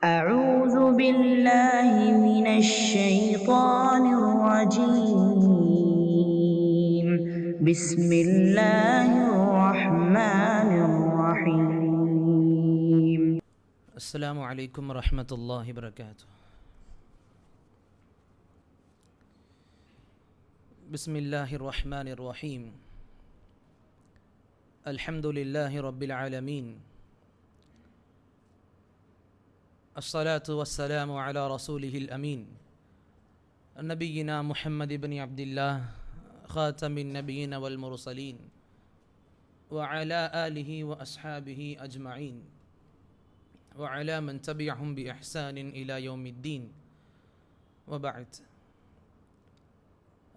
أعوذ بالله من الشيطان الرجيم بسم الله الرحمن الرحيم السلام عليكم ورحمة الله وبركاته. بسم الله الرحمن الرحيم. الحمد لله رب العالمين. الصلاة والسلام على رسوله الأمين نبينا محمد بن عبد الله خاتم النبيين والمرسلين وعلى آله وأصحابه أجمعين وعلى من تبعهم بإحسان إلى يوم الدين وبعد،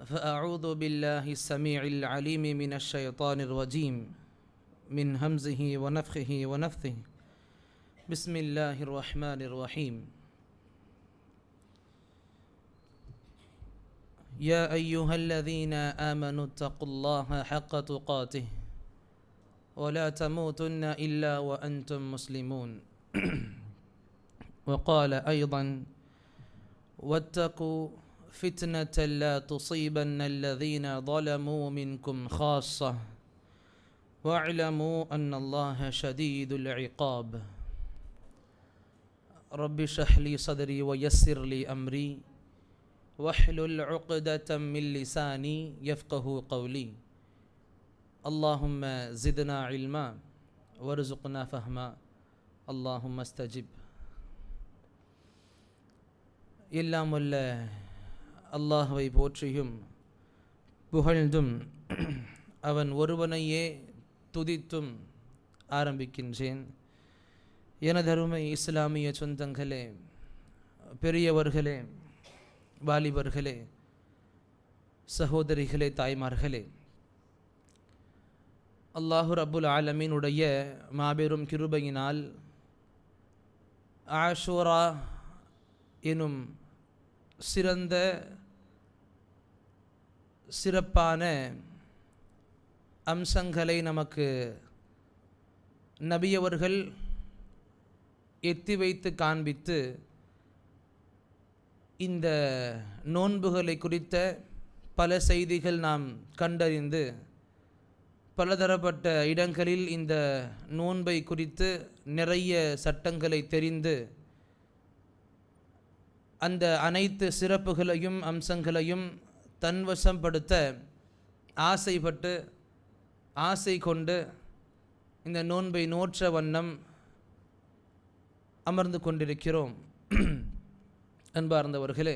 فأعوذ بالله السميع العليم من الشيطان الرجيم من همزه ونفخه ونفثه. بسم الله الرحمن الرحيم. يا أيها الذين آمنوا اتقوا الله حق تقاته ولا تموتن إلا وأنتم مسلمون. وقال أيضا: واتقوا فتنة لا تصيبن الذين ظلموا منكم خاصة واعلموا أن الله شديد العقاب. رب اشرح لي صدري ويسر لي أمري واحلل عقدة من لساني يفقه قولي. اللهم زدنا علما وارزقنا فهما. اللهم استجب. எல்லாம் வல்ல அல்லாஹ்வை போற்றியும் புகழ்ந்தும் அவன் ஒருவனையே துதித்தும் ஆரம்பிக்கின்றேன். எனதருமை இஸ்லாமிய சொந்தங்களே, பெரியவர்களே, வாலிபர்களே, சகோதரிகளே, தாய்மார்களே, அல்லாஹு ரப்புல் ஆலமீனுடைய மாபெரும் கிருபையினால் ஆஷூரா எனும் சிறப்பான அம்சங்களை நமக்கு நபியவர்கள் எத்தி வைத்து காண்பித்து இந்த நோன்புகளை குறித்த பல செய்திகள் நாம் கண்டறிந்து பலதரப்பட்ட இடங்களில் இந்த நோன்பை குறித்து நிறைய சட்டங்களை தெரிந்து அந்த அனைத்து சிறப்புகளையும் அம்சங்களையும் தன்வசப்படுத்த ஆசைப்பட்டு ஆசை கொண்டு இந்த நோன்பை நோற்ற வண்ணம் அமர்ந்து கொண்டிருக்கிறோம். அன்பார்ந்தவர்களே,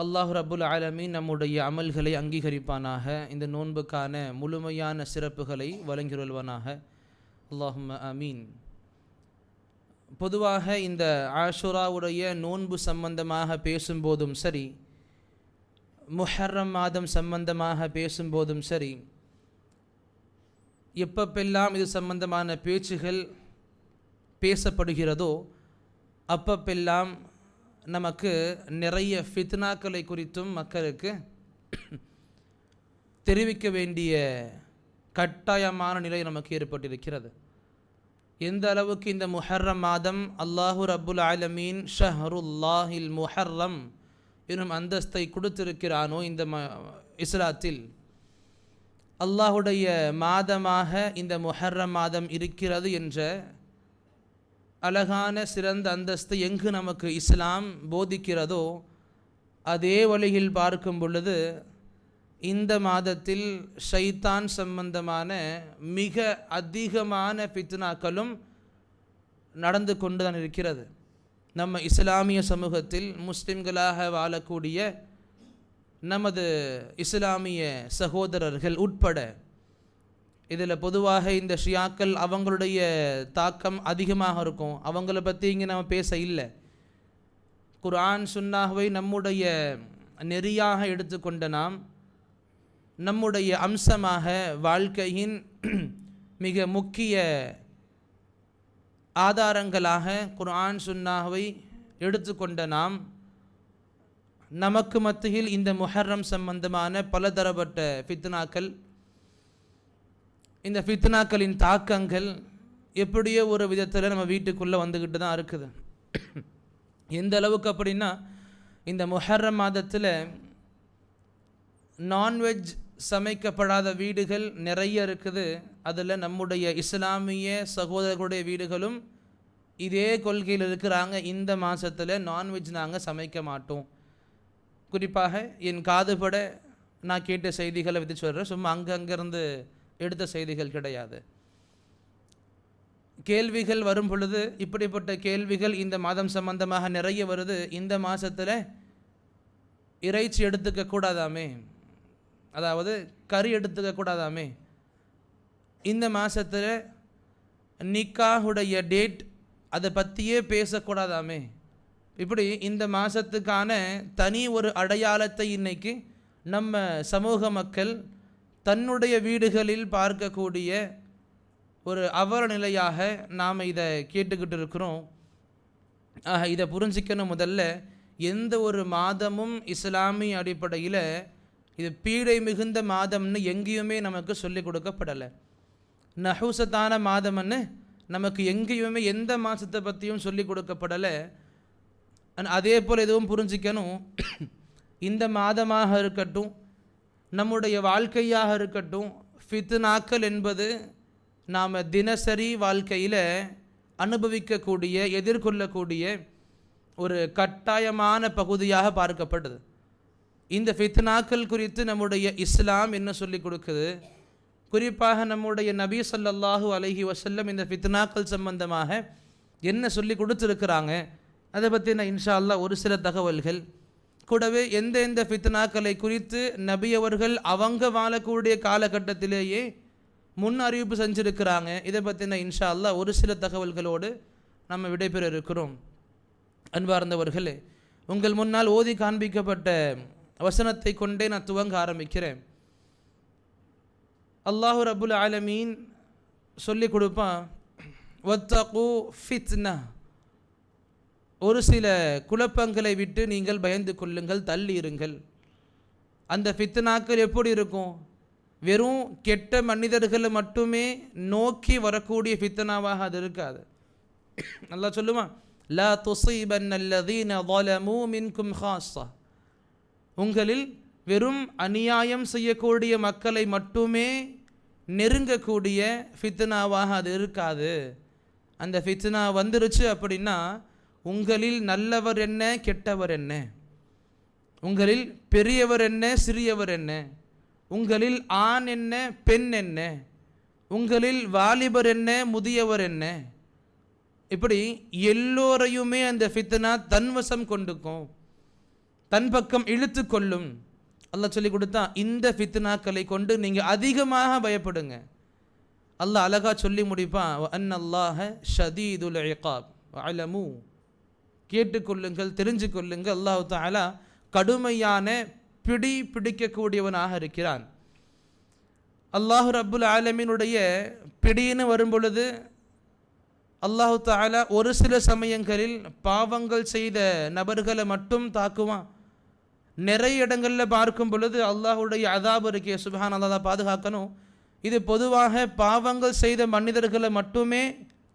அல்லாஹு ரப்புல் ஆலமீன் நம்முடைய அமல்களை அங்கீகரிப்பானாக. இந்த நோன்புக்கான முழுமையான சிறப்புகளை வழங்கியுள்வானாக. அல்லாஹும்ம ஆமீன். பொதுவாக இந்த ஆஷுராவுடைய நோன்பு சம்பந்தமாக பேசும்போதும் சரி, முஹர்ரம் மாதம் சம்பந்தமாக பேசும்போதும் சரி, எப்பப்பெல்லாம் இது சம்பந்தமான பேச்சுகள் பேசப்படுகிறதோ அப்பப்பெல்லாம் நமக்கு நிறைய ஃபித்னாக்களை குறித்தும் மக்களுக்கு தெரிவிக்க வேண்டிய கட்டாயமான நிலை நமக்கு ஏற்பட்டிருக்கிறது. எந்த அளவுக்கு இந்த முஹர்ரம் மாதம் அல்லாஹு ரப்புல் ஆலமீன் ஷஹ்ருல்லாஹில் முஹர்ரம் எனும் அந்தஸ்தை கொடுத்திருக்கிறானோ இந்த இஸ்லாத்தில், அல்லாஹுடைய மாதமாக இந்த முஹர்ரம் மாதம் இருக்கிறது என்ற அழகான சிறந்த அந்தஸ்து எங்கு நமக்கு இஸ்லாம் போதிக்கிறதோ அதே வழியில் பார்க்கும் பொழுது இந்த மாதத்தில் ஷைத்தான் சம்பந்தமான மிக அதிகமான ஃபித்னாக்களும் நடந்து கொண்டு தான் இருக்கிறது. நம்ம இஸ்லாமிய சமூகத்தில் முஸ்லிம்களாக வாழக்கூடிய நமது இஸ்லாமிய சகோதரர்கள் உட்பட, இதில் பொதுவாக இந்த ஷியாக்கள் அவங்களுடைய தாக்கம் அதிகமாக இருக்கும். அவங்கள பற்றி இங்கே நம்ம பேச இல்லை. குர்ஆன் சுன்னாஹ்வை நம்முடைய நெறியாக எடுத்துக்கொண்ட நாம், நம்முடைய அம்சமாக வாழ்க்கையின் மிக முக்கிய ஆதாரங்களாக குர்ஆன் சுன்னாஹ்வை எடுத்துக்கொண்ட நாம், நமக்கு மத்தியில் இந்த முஹர்ரம் சம்பந்தமான பலதரப்பட்ட ஃபித்னாக்கள், இந்த ஃபித்னாக்களின் தாக்கங்கள் எப்படியோ ஒரு விதத்தில் நம்ம வீட்டுக்குள்ளே வந்துக்கிட்டு தான் இருக்குது. எந்த அளவுக்கு அப்படின்னா, இந்த முஹர்ரம் மாதத்தில் நான்வெஜ் சமைக்கப்படாத வீடுகள் நிறைய இருக்குது. அதில் நம்முடைய இஸ்லாமிய சகோதரர்களுடைய வீடுகளும் இதே கொள்கையில் இருக்கிறாங்க. இந்த மாதத்தில் நான்வெஜ் நாங்கள் சமைக்க மாட்டோம். குறிப்பாக என் காதுபட நான் கேட்ட செய்திகளை வித்து சொல்கிறேன். சும்மா அங்கங்கிருந்து எடுத்த செய்திகள் கிடையாது. கேள்விகள் வரும் பொழுது இப்படிப்பட்ட கேள்விகள் இந்த மாதம் சம்பந்தமாக நிறைய வருது. இந்த மாதத்தில் இறைச்சி எடுத்துக்க கூடாதாமே, அதாவது கறி எடுத்துக்க கூடாதாமே, இந்த மாதத்தில் நிக்காஹுடைய டேட் அதை பற்றியே பேசக்கூடாதாமே, இப்படி இந்த மாதத்துக்கான தனி ஒரு அடையாளத்தை இன்னைக்கு நம்ம சமூக மக்கள் தன்னுடைய வீடுகளில் பார்க்கக்கூடிய ஒரு அவல நிலையாக நாம் இதை கேட்டுக்கிட்டு இருக்கிறோம். இதை புரிஞ்சிக்கணும். முதல்ல எந்த ஒரு மாதமும் இஸ்லாமிய அடிப்படையில் இது பீடை மிகுந்த மாதம்னு எங்கேயுமே நமக்கு சொல்லிக் கொடுக்கப்படலை. நஹூசத்தான மாதம்னு நமக்கு எங்கேயுமே எந்த மாதத்தை பற்றியும் சொல்லிக் கொடுக்கப்படலை. அதே போல் எதுவும் புரிஞ்சிக்கணும். இந்த மாதமாக இருக்கட்டும், நம்முடைய வாழ்க்கையாக இருக்கட்டும், ஃபித்னாக்கள் என்பது நாம் தினசரி வாழ்க்கையில் அனுபவிக்கக்கூடிய எதிர்கொள்ளக்கூடிய ஒரு கட்டாயமான பகுதியாக பார்க்கப்படுது. இந்த ஃபித்னாக்கள் குறித்து நம்முடைய இஸ்லாம் என்ன சொல்லி கொடுக்குது, குறிப்பாக நம்முடைய நபி ஸல்லல்லாஹு அலைஹி வஸல்லம் இந்த ஃபித்னாக்கள் சம்பந்தமாக என்ன சொல்லி கொடுத்துருக்குறாங்க, அதை பற்றி நான் இன்ஷா அல்லாஹ் ஒரு சில தகவல்கள் கூடவே எந்த ஃபித்னாக்களை குறித்து நபி அவர்கள் அவங்க வாழக்கூடிய காலகட்டத்திலேயே முன் அறிவிப்பு செஞ்சுருக்கிறாங்க, இதை பற்றின இன்ஷா அல்லாஹ் ஒரு சில தகவல்களோடு நம்ம விடைபெற இருக்கிறோம். அன்பார்ந்தவர்களே, உங்கள் முன்னால் ஓதி காண்பிக்கப்பட்ட வசனத்தை கொண்டே நான் துவங்க ஆரம்பிக்கிறேன். அல்லாஹு ரப்புல் ஆலமீன் சொல்லி கொடுப்பான், வத்தகு ஃபித்னா, ஒரு சில குழப்பங்களை விட்டு நீங்கள் பயந்து கொள்ளுங்கள், தள்ளி இருங்கள். அந்த ஃபித்னாக்கள் எப்படி இருக்கும்? வெறும் கெட்ட மனிதர்களை மட்டுமே நோக்கி வரக்கூடிய ஃபித்னாவாக அது இருக்காது. அல்லாஹ் சொல்லுவான், லா துஸீபன்னல்லதீன ஸலமூ மின்கும் ஹாஸா, உங்களில் வெறும் அநியாயம் செய்யக்கூடிய மக்களை மட்டுமே நெருங்கக்கூடிய ஃபித்னாவாக அது இருக்காது. அந்த ஃபித்னா வந்துருச்சு அப்படின்னா உங்களில் நல்லவர் என்ன கெட்டவர் என்ன, உங்களில் பெரியவர் என்ன சிறியவர் என்ன, உங்களில் ஆண் என்ன பெண் என்ன, உங்களில் வாலிபர் என்ன முதியவர் என்ன, இப்படி எல்லோரையுமே அந்த ஃபித்னா தன்வசம் கொண்டுக்கும், தன் பக்கம் இழுத்து கொள்ளும். அல்லாஹ் சொல்லி கொடுத்தா இந்த ஃபித்னாக்களை கொண்டு நீங்கள் அதிகமாக பயப்படுங்க. அல்லாஹ் அழகா சொல்லி முடிப்பான், அன்னல்லாஹ ஷதீதுல் இகாப் வஅலமு, கேட்டுக்கொள்ளுங்கள் தெரிஞ்சு கொள்ளுங்கள், அல்லாஹ் தஆலா கடுமையான பிடிக்கக்கூடியவனாக இருக்கிறான். அல்லாஹ் ரப்புல் ஆலமீனுடைய பிடின்னு வரும் பொழுது அல்லாஹ் தஆலா ஒரு சில சமயங்களில் பாவங்கள் செய்த நபர்களை மட்டும் தாக்குவான். நிறைய இடங்களில் பார்க்கும் பொழுது அல்லாஹுடைய அதாபு இருக்கே, சுப்ஹான் அல்லாஹ் பாதுகாக்கணும், இது பொதுவாக பாவங்கள் செய்த மனிதர்களை மட்டுமே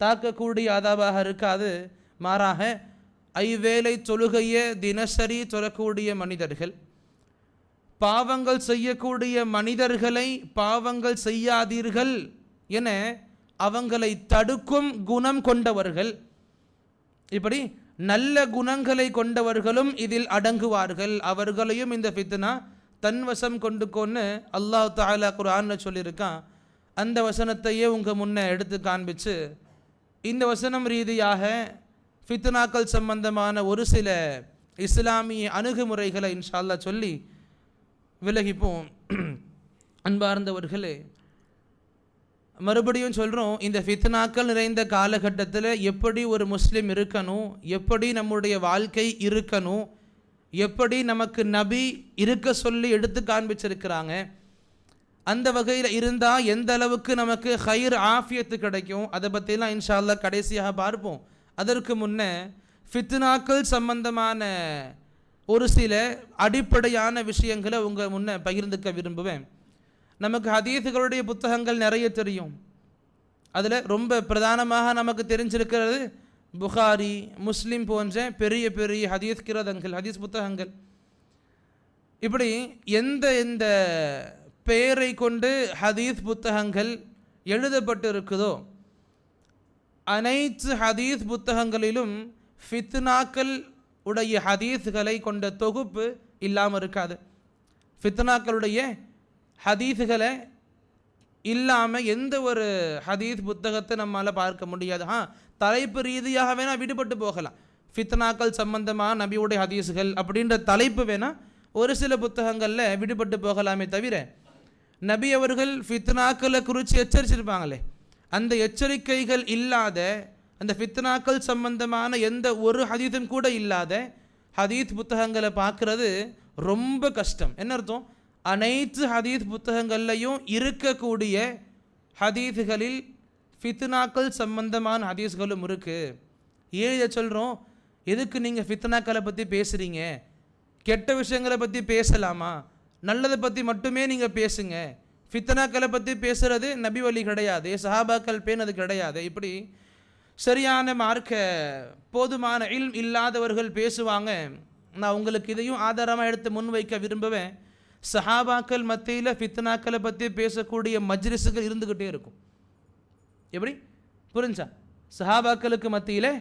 தாக்கக்கூடிய அதாபாக இருக்காது. மாறாக ஐவேளை தொழுகையை தினசரி தொழக்கூடிய மனிதர்கள், பாவங்கள் செய்யக்கூடிய மனிதர்களை பாவங்கள் செய்யாதீர்கள் என அவங்களை தடுக்கும் குணம் கொண்டவர்கள், இப்படி நல்ல குணங்களை கொண்டவர்களும் இதில் அடங்குவார்கள். அவர்களையும் இந்த ஃபித்னா தன்வசம் கொண்டுக்கொன்னு அல்லாஹ் தஆலா குர்ஆன்ல சொல்லியிருக்கான். அந்த வசனத்தையே உங்கள் முன்னே எடுத்து காண்பிச்சு இந்த வசனம் ரீதியாக ஃபித்னாக்கள் சம்பந்தமான ஒரு சில இஸ்லாமிய அணுகுமுறைகளை இன்ஷா அல்லாஹ் சொல்லி விலகிப்போம். அன்பார்ந்தவர்களே, மறுபடியும் சொல்கிறோம், இந்த ஃபித்னாக்கள் நிறைந்த காலகட்டத்தில் எப்படி ஒரு முஸ்லீம் இருக்கணும், எப்படி நம்முடைய வாழ்க்கை இருக்கணும், எப்படி நமக்கு நபி இருக்க சொல்லி எடுத்து காண்பிச்சிருக்கிறாங்க, அந்த வகையில் இருந்தால் எந்த அளவுக்கு நமக்கு ஹைர் ஆஃபியத்து கிடைக்கும், அதை பற்றிலாம் இன்ஷா அல்லாஹ் கடைசியாக பார்ப்போம். அதற்கு முன்னே ஃபித்னாக்கள் சம்பந்தமான ஒரு சில அடிப்படையான விஷயங்களை உங்கள் முன்னே பகிர்ந்துக்க விரும்புவேன். நமக்கு ஹதீஸுகளுடைய புத்தகங்கள் நிறைய தெரியும். அதில் ரொம்ப பிரதானமாக நமக்கு தெரிஞ்சிருக்கிறது புகாரி, முஸ்லிம் போன்ற பெரிய பெரிய ஹதீஸ் கிரந்தங்கள், ஹதீஸ் புத்தகங்கள், இப்படி எந்த எந்த பெயரை கொண்டு ஹதீஸ் புத்தகங்கள் எழுதப்பட்டு இருக்குதோ அனைத்து ஹதீஸ் புத்தகங்களிலும் ஃபித்னாக்கள் உடைய ஹதீஸ்களை கொண்ட தொகுப்பு இல்லாமல் இருக்காது. ஃபித்னாக்களுடைய ஹதீஸ்களை இல்லாமல் எந்த ஒரு ஹதீஸ் புத்தகத்தை நம்மளால் பார்க்க முடியாது. தலைப்பு ரீதியாக வேணால் விடுபட்டு போகலாம். ஃபித்னாக்கள் சம்பந்தமாக நபியுடைய ஹதீஸ்கள் அப்படின்ற தலைப்பு வேணால் ஒரு சில புத்தகங்களில் விடுபட்டு போகலாமே தவிர, நபி அவர்கள் ஃபித்னாக்களை குறித்து எச்சரிச்சிருப்பாங்களே, அந்த எச்சரிக்கைகள் இல்லாத, அந்த ஃபித்னாக்கள் சம்பந்தமான எந்த ஒரு ஹதீஸும் கூட இல்லாத ஹதீஸ் புத்தகங்களை பார்க்குறது ரொம்ப கஷ்டம். என்ன அர்த்தம்? அனைத்து ஹதீஸ் புத்தகங்கள்லையும் இருக்கக்கூடிய ஹதீஸ்களில் ஃபித்னாக்கள் சம்பந்தமான ஹதீஸ்களும் இருக்குது. ஏன் இதை சொல்கிறோம்? எதுக்கு நீங்கள் ஃபித்னாக்களை பற்றி பேசுகிறீங்க? கெட்ட விஷயங்களை பற்றி பேசலாமா? நல்லதை பற்றி மட்டுமே நீங்கள் பேசுங்க. ஃபித்னாக்களை பற்றி பேசுகிறது நபி வழி கிடையாது, சஹாபாக்கள் பேனது கிடையாது. இப்படி சரியான மார்க்க போதுமான இல்ம் இல்லாதவர்கள் பேசுவாங்க. நான் உங்களுக்கு இதையும் ஆதாரமாக எடுத்து முன்வைக்க விரும்புவேன். சஹாபாக்கள் மத்தியில் ஃபித்னாக்களை பற்றி பேசக்கூடிய மஜ்லிஸுகள் இருந்துக்கிட்டே இருக்கும். எப்படி புரிஞ்சா? சஹாபாக்களுக்கு மத்தியில்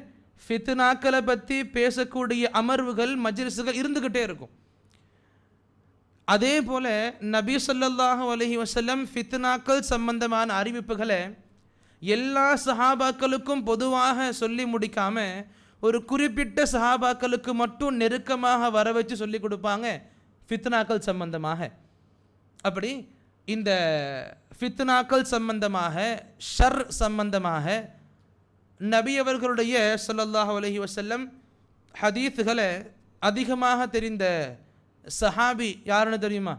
ஃபித்னாக்களை பற்றி பேசக்கூடிய அமர்வுகள், மஜ்லிஸுகள் இருந்துக்கிட்டே இருக்கும். அதே போல் நபி ஸல்லல்லாஹு அலைஹி வஸல்லம் ஃபித்னாக்கள் சம்பந்தமான அறிவிப்புகளை எல்லா சஹாபாக்களுக்கும் பொதுவாக சொல்லி முடிக்காமல் ஒரு குறிப்பிட்ட சஹாபாக்களுக்கு மட்டும் நெருக்கமாக வர வச்சு சொல்லி கொடுப்பாங்க ஃபித்னாக்கள் சம்பந்தமாக. அப்படி இந்த ஃபித்னாக்கள் சம்பந்தமாக, ஷர் சம்பந்தமாக நபி அவர்களுடைய ஸல்லல்லாஹு அலைஹி வஸல்லம் ஹதீஸுகளை அதிகமாக தெரிந்த சஹாபி யாருன்னு தெரியுமா?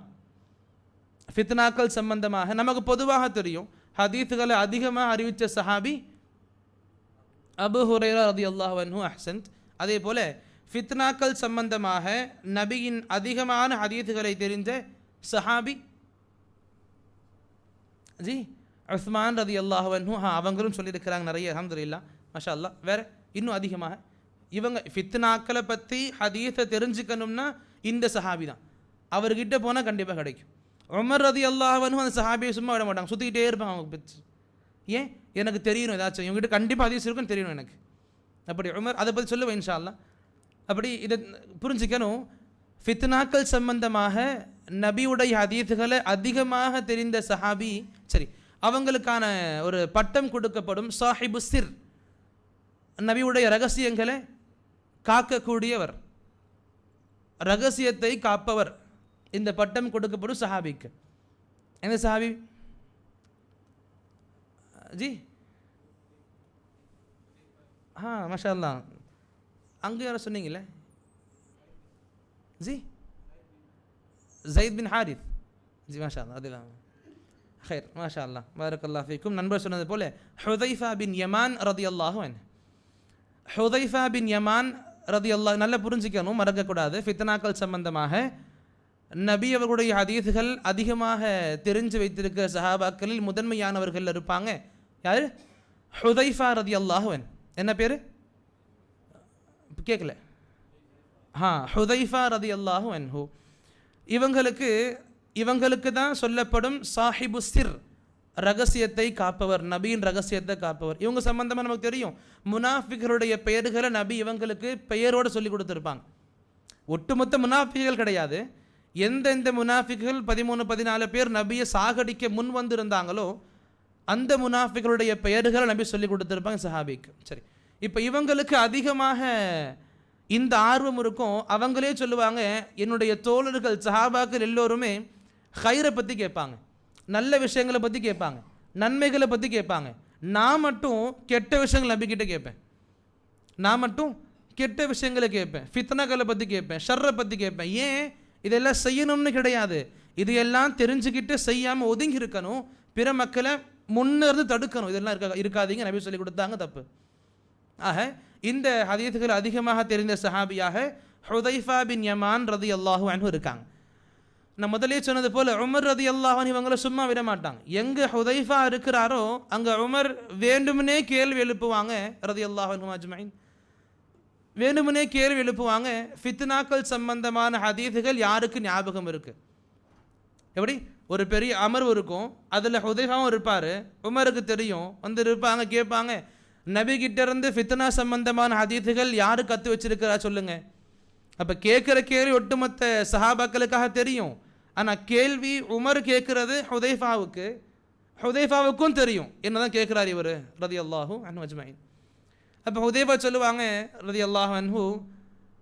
ஃபித்னாக்கள் சம்பந்தமாக நமக்கு பொதுவாக தெரியும். ஹதீஸுகளை அதிகமாக அறிவித்த சஹாபி அபூ ஹுரைரா ரலியல்லாஹு அன்ஹு. அஹ்சன்த். அதே போல் ஃபித்னாக்கள் சம்பந்தமாக நபியின் அதிகமான ஹதீஸுகளை தெரிந்த சஹாபி ஜி உஸ்மான் ரலியல்லாஹு அன்ஹு. அவங்களும் சொல்லியிருக்கிறாங்க நிறைய, அல்ஹம்துலில்லாஹ், மாஷா அல்லாஹ். வேறு இன்னும் அதிகமாக இவங்க ஃபித்னாக்களை பற்றி ஹதீஸை தெரிஞ்சுக்கணும்னா இந்த சஹாபி தான். அவர்கிட்ட போனால் கண்டிப்பாக கிடைக்கும். உமர் ரலியல்லாஹு அன்ஹு அந்த சஹாபியை சும்மா விட மாட்டாங்க, சுற்றிக்கிட்டே இருப்பாங்க அவங்க பற்றி. ஏன்? எனக்கு தெரியணும், ஏதாச்சும் இவங்ககிட்ட கண்டிப்பாக ஹதீஸ் இருக்குன்னு தெரியணும் எனக்கு. அப்படி உமர் அதை பற்றி சொல்லுவேன் இன்ஷா அல்லாஹ். அப்படி இதை புரிஞ்சுக்கணும். ஃபித்னாக்கள் சம்பந்தமாக நபியுடைய ஹதீஸுகளை அதிகமாக தெரிந்த சஹாபி, சரி, அவங்களுக்கான ஒரு பட்டம் கொடுக்கப்படும். சாஹிபு சிர், நபியுடைய ரகசியங்களை காக்கக்கூடியவர், ரகசியத்தை காப்பவர். இந்த பட்டம் கொடுக்கப்படும் சஹாபிக்கு. எந்த சஹாபி ஜி? மாஷா அல்லாஹ். அங்கே யாரை சொன்னீங்களே ஜி? ஜயித் பின் ஹாரித் ஜி, மாஷா அல்லாஹ். அதெல்லாம் ஹைர், மாஷா அல்லாஹ், பாரக்கல்லாஹு ஃபீக்கும். நண்பர் சொன்னது போல ஹுதைஃபா பின் யமான் ரலியல்லாஹு அன்ஹு. ஹுதைஃபா பின் யமான் ரலியல்லாஹு, நல்லா புரிஞ்சிக்கணும், மறக்கக்கூடாது. ஃபித்னாக்கள் சம்பந்தமாக நபி அவர்களுடைய ஹதீஸுகள் அதிகமாக தெரிஞ்சு வைத்திருக்கிற சஹாபாக்களில் முதன்மையானவர்கள் இருப்பாங்க. யார்? ஹுதைஃபா ரலியல்லாஹு அன்ஹு. என்ன பேர்? கேட்கல. ஹுதைஃபா ரலியல்லாஹு அன்ஹு. இவங்களுக்கு தான் சொல்லப்படும் சாஹிபு சிர், ரகசியத்தை காப்பவர், நபியின் ரகசியத்தை காப்பவர். இவங்க சம்பந்தமாக நமக்கு தெரியும். முனாஃபிகளுடைய பெயர்களை நபி இவங்களுக்கு பெயரோடு சொல்லி கொடுத்துருப்பாங்க. ஒட்டுமொத்த முனாஃபிகள் கிடையாது. எந்தெந்த முனாஃபிகள் 13-14 பேர் நபியை சாகடிக்க முன் வந்திருந்தாங்களோ அந்த முனாஃபிகளுடைய பெயர்களை நபி சொல்லி கொடுத்துருப்பாங்க சஹாபிக்கு. சரி, இப்போ இவங்களுக்கு அதிகமாக இந்த ஆர்வம் இருக்கும். அவங்களே சொல்லுவாங்க, என்னுடைய தோழர்கள் சஹாபாக்கள் எல்லோருமே ஹைரை பற்றி கேட்பாங்க, நல்ல விஷயங்களை பற்றி கேட்பாங்க, நன்மைகளை பற்றி கேட்பாங்க. நான் மட்டும் கெட்ட விஷயங்கள் நபிக்கிட்ட கேட்பேன். நான் மட்டும் கெட்ட விஷயங்களை கேட்பேன், ஃபித்னாக்களை பற்றி கேட்பேன், ஷர்ரை பற்றி கேட்பேன். ஏன்? இதெல்லாம் செய்யணும்னு கிடையாது, இதையெல்லாம் தெரிஞ்சுக்கிட்டு செய்யாமல் ஒதுங்கி இருக்கணும், பிற மக்களை முன்னிருந்து தடுக்கணும். இதெல்லாம் இருக்காதீங்க, நபி சொல்லி கொடுத்தாங்க, தப்பு. ஆக இந்த ஹதீஸுகள் அதிகமாக தெரிந்த சஹாபியாக ஹுதைஃபா பின் யமான் ரலியல்லாஹு அன்ஹு இருக்காங்க. நான் முதலே சொன்னது போல் உமர் ரலியல்லாஹு அன்ஹு இவங்களை சும்மா விட மாட்டாங்க. எங்கே ஹுதைஃபா இருக்கிறாரோ அங்கே உமர் வேண்டுமுனே கேள்வி எழுப்புவாங்க ரலியல்லாஹு அன்ஹும் அஜ்மஈன். வேண்டுமுனே கேள்வி எழுப்புவாங்க. ஃபித்னாக்கள் சம்பந்தமான ஹதீஸுகள் யாருக்கு ஞாபகம் இருக்குது? எப்படி ஒரு பெரிய அமர்வு இருக்கும், அதில் ஹுதைஃபாவும் இருப்பார், உமருக்கு தெரியும், வந்து இருப்பாங்க, கேட்பாங்க, நபி கிட்ட இருந்து ஃபித்னா சம்பந்தமான ஹதீஸுகள் யாரு கற்று வச்சிருக்கிறா சொல்லுங்கள். அப்போ கேட்குற கேள்வி ஒட்டுமொத்த சஹாபாக்களுக்காக தெரியும். ஆனால் கேள்வி உமர் கேட்குறது ஹுதைஃபாவுக்கும் தெரியும் என்னதான் கேட்குறாரு இவர் ரலியல்லாஹு அன்ஹு அஜ்மஈன். அப்போ ஹுதைஃபா சொல்லுவாங்க ரலியல்லாஹு அன்ஹு,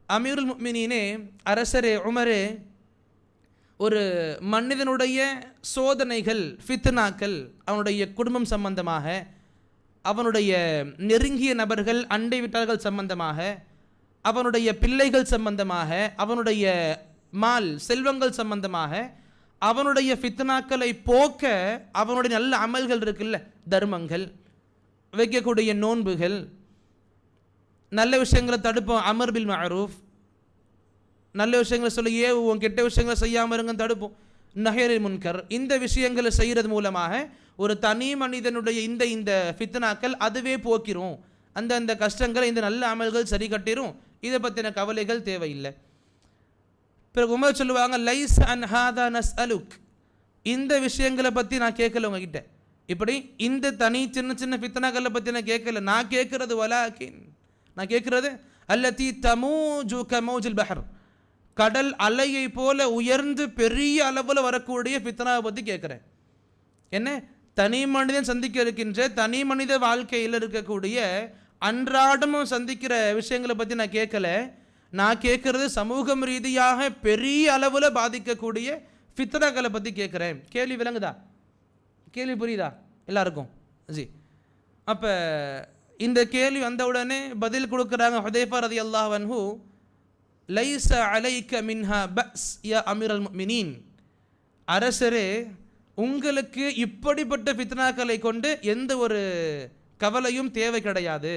அமீருல் முஃமினீனே, அரசரே, உமரே, ஒரு மனிதனுடைய சோதனைகள், ஃபித்னாக்கள், அவனுடைய குடும்பம் சம்பந்தமாக, அவனுடைய நெருங்கிய நபர்கள், அண்டை வீட்டார்கள் சம்பந்தமாக, அவனுடைய பிள்ளைகள் சம்பந்தமாக, அவனுடைய மால் செல்வங்கள் சம்பந்தமாக, அவனுடைய ஃபித்னாக்களை போக்க அவனுடைய நல்ல அமல்கள் இருக்குல்ல, தர்மங்கள், வைக்கக்கூடிய நோன்புகள், நல்ல விஷயங்களை தடுப்போம், அமர் பில் மஅரூஃப், நல்ல விஷயங்களை சொல்லி ஏவுவோம், கெட்ட விஷயங்களை செய்யாமல் இருங்க தடுப்போம், நஹ்யரில் முன்கர், இந்த விஷயங்களை செய்கிறது மூலமாக ஒரு தனி மனிதனுடைய இந்த ஃபித்னாக்கள் அதுவே போக்கிறோம், அந்த கஷ்டங்களை இந்த நல்ல அமல்கள் சரி கட்டிரும், இதை பற்றின கவலைகள் தேவையில்லை. பிறகு உமர் சொல்லுவாங்க, லைஸ் அன் ஹாதா நஸ்அலுக், இந்த விஷயங்களை பற்றி நான் கேட்கல உங்ககிட்ட, இப்படி இந்த தனி சின்ன சின்ன ஃபித்னாக்களை பற்றி நான் கேட்கல, நான் கேட்குறது வலாக்கின், நான் கேட்குறது அல்லதி தமூஜு கமௌஜில் பஹர், கடல் அலையை போல உயர்ந்து பெரிய அளவில் வரக்கூடிய ஃபித்னாவை பற்றி கேட்குறேன். என்ன, தனி மனிதன் சந்திக்க இருக்கின்ற தனி மனித வாழ்க்கையில் இருக்கக்கூடிய அன்றாடமும் சந்திக்கிற விஷயங்களை பற்றி நான் கேட்கல, நான் கேட்குறது சமூகம் ரீதியாக பெரிய அளவில் பாதிக்கக்கூடிய ஃபித்னாக்களை பற்றி கேட்குறேன். கேள்வி விளங்குதா? கேள்வி புரியுதா எல்லாருக்கும்? ஜி. அப்போ இந்த கேள்வி வந்தவுடனே பதில் கொடுக்குறாங்க ஹுதைஃபா ரலியல்லாஹு அன்ஹு, லைஸ அலைக்க மின்ஹா பஸ் யா அமீரல் முஃமினீன், அரசரே, உங்களுக்கு இப்படிப்பட்ட ஃபித்னாக்களை கொண்டு எந்த ஒரு கவலையும் தேவை கிடையாது.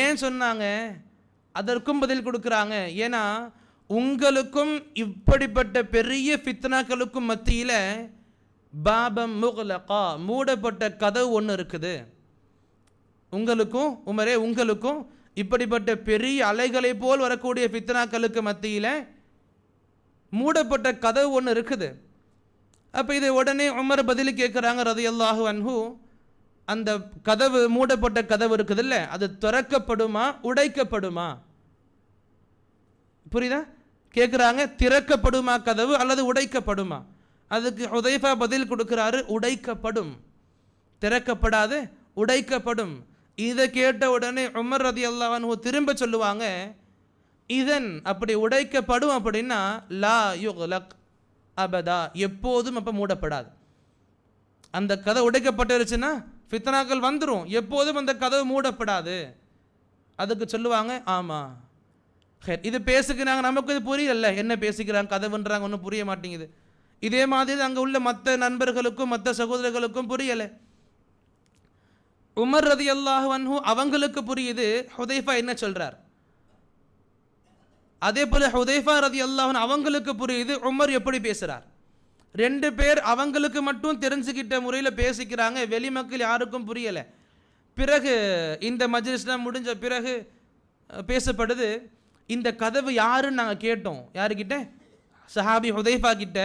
ஏன் சொன்னாங்க? அதற்கும் பதில் கொடுக்குறாங்க. ஏன்னா உங்களுக்கும் இப்படிப்பட்ட பெரிய ஃபித்னாக்களுக்கும் மத்தியில் பாபம் முக்லகா, மூடப்பட்ட கதவு ஒன்று இருக்குது. உங்களுக்கும் உமரே, உங்களுக்கும் இப்படிப்பட்ட பெரிய அலைகளை போல் வரக்கூடிய ஃபித்னாக்களுக்கு மத்தியில் மூடப்பட்ட கதவு ஒன்று இருக்குது. அப்போ இதை உடனே உமர் பதில் கேட்குறாங்க ரலியல்லாஹு அன்ஹு, அந்த கதவு, மூடப்பட்ட கதவு இருக்குது இல்லை, அது திறக்கப்படுமா உடைக்கப்படுமா? புரியுதா? கேட்குறாங்க, திறக்கப்படுமா கதவு அல்லது உடைக்கப்படுமா? அதுக்கு ஹுதைஃபா பதில் கொடுக்குறாரு, உடைக்கப்படும், திறக்கப்படாது, உடைக்கப்படும். இதை கேட்ட உடனே உமர் ரலியல்லாஹு அன்ஹு திரும்ப சொல்லுவாங்க, இதன் அப்படி உடைக்கப்படும் அப்படின்னா லா யுக்லக் அபதா, எப்போதும் அப்போ மூடப்படாது. அந்த கதவு உடைக்கப்பட்டுருச்சுன்னா ஃபித்னாக்கள் வந்துடும், எப்போதும் அந்த கதவு மூடப்படாது. அதுக்கு சொல்லுவாங்க, ஆமாம், இது பேசிக்கிறாங்க, நமக்கு இது புரியல, என்ன பேசிக்கிறாங்க, கதவுன்றாங்க, ஒன்றும் புரிய மாட்டேங்குது. இதே மாதிரி அங்கே உள்ள மற்ற நண்பர்களுக்கும் மற்ற சகோதரர்களுக்கும் புரியலை. உமர் ரலியல்லாஹு அன்ஹு அவங்களுக்கு புரியுது ஹுதைஃபா என்ன சொல்றார். அதே போல ஹுதைஃபா ரலியல்லாஹு அன்ஹு அவங்களுக்கு புரியுது உமர் எப்படி பேசுறார். ரெண்டு பேர் அவங்களுக்கு மட்டும் தெரிஞ்சுக்கிட்ட முறையில் பேசிக்கிறாங்க, வெளி மக்கள் யாருக்கும் புரியலை. பிறகு இந்த மஜ்லிஸ்லாம் முடிஞ்ச பிறகு பேசப்படுது, இந்த கதவு யாருன்னு நாங்கள் கேட்டோம். யாருக்கிட்ட? சஹாபி ஹுதைஃபா கிட்ட.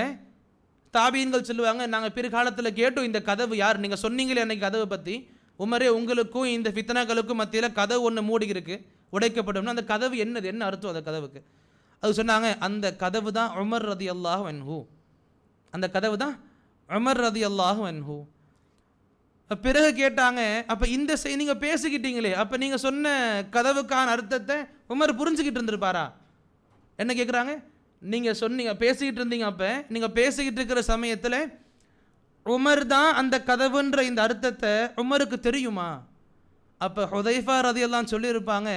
தாபீன்கள் சொல்லுவாங்க, நாங்கள் பிற்காலத்தில் கேட்டோம் இந்த கதவு யார், நீங்கள் சொன்னீங்களே அன்னைக்கு கதவை பற்றி, உமரே உங்களுக்கும் இந்த ஃபித்னாக்களுக்கும் மத்தியில் கதவு ஒன்று மூடி இருக்கு, உடைக்கப்படும்னா அந்த கதவு என்னது, என்ன அர்த்தம் அந்த கதவுக்கு? அது சொன்னாங்க, அந்த கதவு தான் உமர் ரலியல்லாஹு அன்ஹு, அந்த கதவு தான் உமர் ரலியல்லாஹு அன்ஹு. பிறகு கேட்டாங்க, அப்போ இந்த நீங்கள் பேசிக்கிட்டீங்களே, அப்போ நீங்கள் சொன்ன கதவுக்கான அர்த்தத்தை உமர் புரிஞ்சுக்கிட்டு இருந்திருப்பாரா? என்ன கேட்குறாங்க? நீங்கள் சொன்னீங்க, பேசிக்கிட்டு இருந்தீங்க, அப்போ நீங்கள் பேசிக்கிட்டு இருக்கிற சமயத்தில் உமர் தான் அந்த கதவுன்ற இந்த அர்த்தத்தை உமருக்கு தெரியுமா? அப்போ ஹுதைஃபா ரலியல்லாஹு அன்ஹு சொல்லியிருப்பாங்க,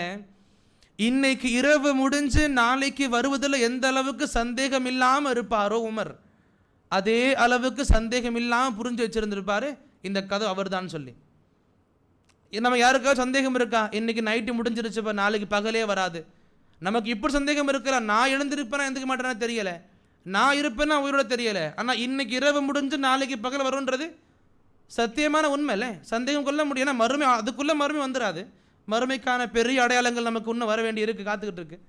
இன்னைக்கு இரவு முடிஞ்சு நாளைக்கு வருவதில் எந்த அளவுக்கு சந்தேகம் இல்லாமல் இருப்பாரோ உமர், அதே அளவுக்கு சந்தேகம் இல்லாமல் புரிஞ்சு வச்சுருந்துருப்பார் இந்த கதவு அவர் தான் சொல்லி. நம்ம யாருக்காவது சந்தேகம் இருக்கா? இன்னைக்கு நைட்டு முடிஞ்சிருச்சு, இப்போ நாளைக்கு பகலே வராது, நமக்கு இப்படி சந்தேகம் இருக்கலாம். நான் எழுந்திருப்பேனா எழுந்துக்க மாட்டேன்னா தெரியலை, நான் இருப்பேன்னா உயிரோட தெரியலை, ஆனால் இன்னைக்கு இரவு முடிஞ்சு நாளைக்கு பகல் வரும்ன்றது சத்தியமான உண்மை இல்லை, சந்தேகம் கொள்ள முடியும். ஏன்னா மறுமை, அதுக்குள்ளே மறுமை வந்துடாது. மறுமைக்கான பெரிய அடையாளங்கள் நமக்கு இன்னும் வர வேண்டி இருக்குது, காத்துக்கிட்டு இருக்கு.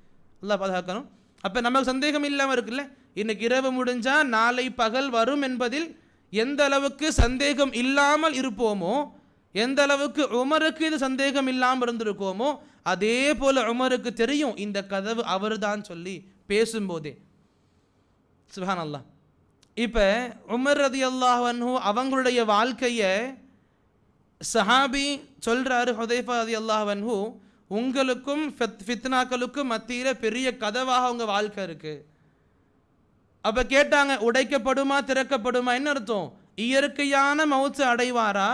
அல்லாஹ் பாதுகாக்கணும். அப்போ நமக்கு சந்தேகம் இல்லாமல் இருக்குல்ல, இன்னைக்கு இரவு முடிஞ்சால் நாளை பகல் வரும் என்பதில் எந்த அளவுக்கு சந்தேகம் இல்லாமல் இருப்போமோ, எந்த அளவுக்கு உமருக்கு இது சந்தேகம் இல்லாமல் இருந்திருக்கோமோ, அதே போல் உமருக்கு தெரியும் இந்த கதவு அவர் தான் சொல்லி பேசும்போதே. சுப்ஹானல்லாஹ். இப்போ உமர் ரலியல்லாஹு அன்ஹு அவங்களுடைய வாழ்க்கையை சஹாபி சொல்கிறாரு, ஹுதைஃபா ரலியல்லாஹு அன்ஹு, உங்களுக்கும் ஃபித்னாக்களுக்கும் மத்தியில் பெரிய கதவாக உங்கள் வாழ்க்கை இருக்குது. அப்போ கேட்டாங்க, உடைக்கப்படுமா திறக்கப்படுமா? என்ன அர்த்தம்? இயற்கையான மௌத்து அடைவாரா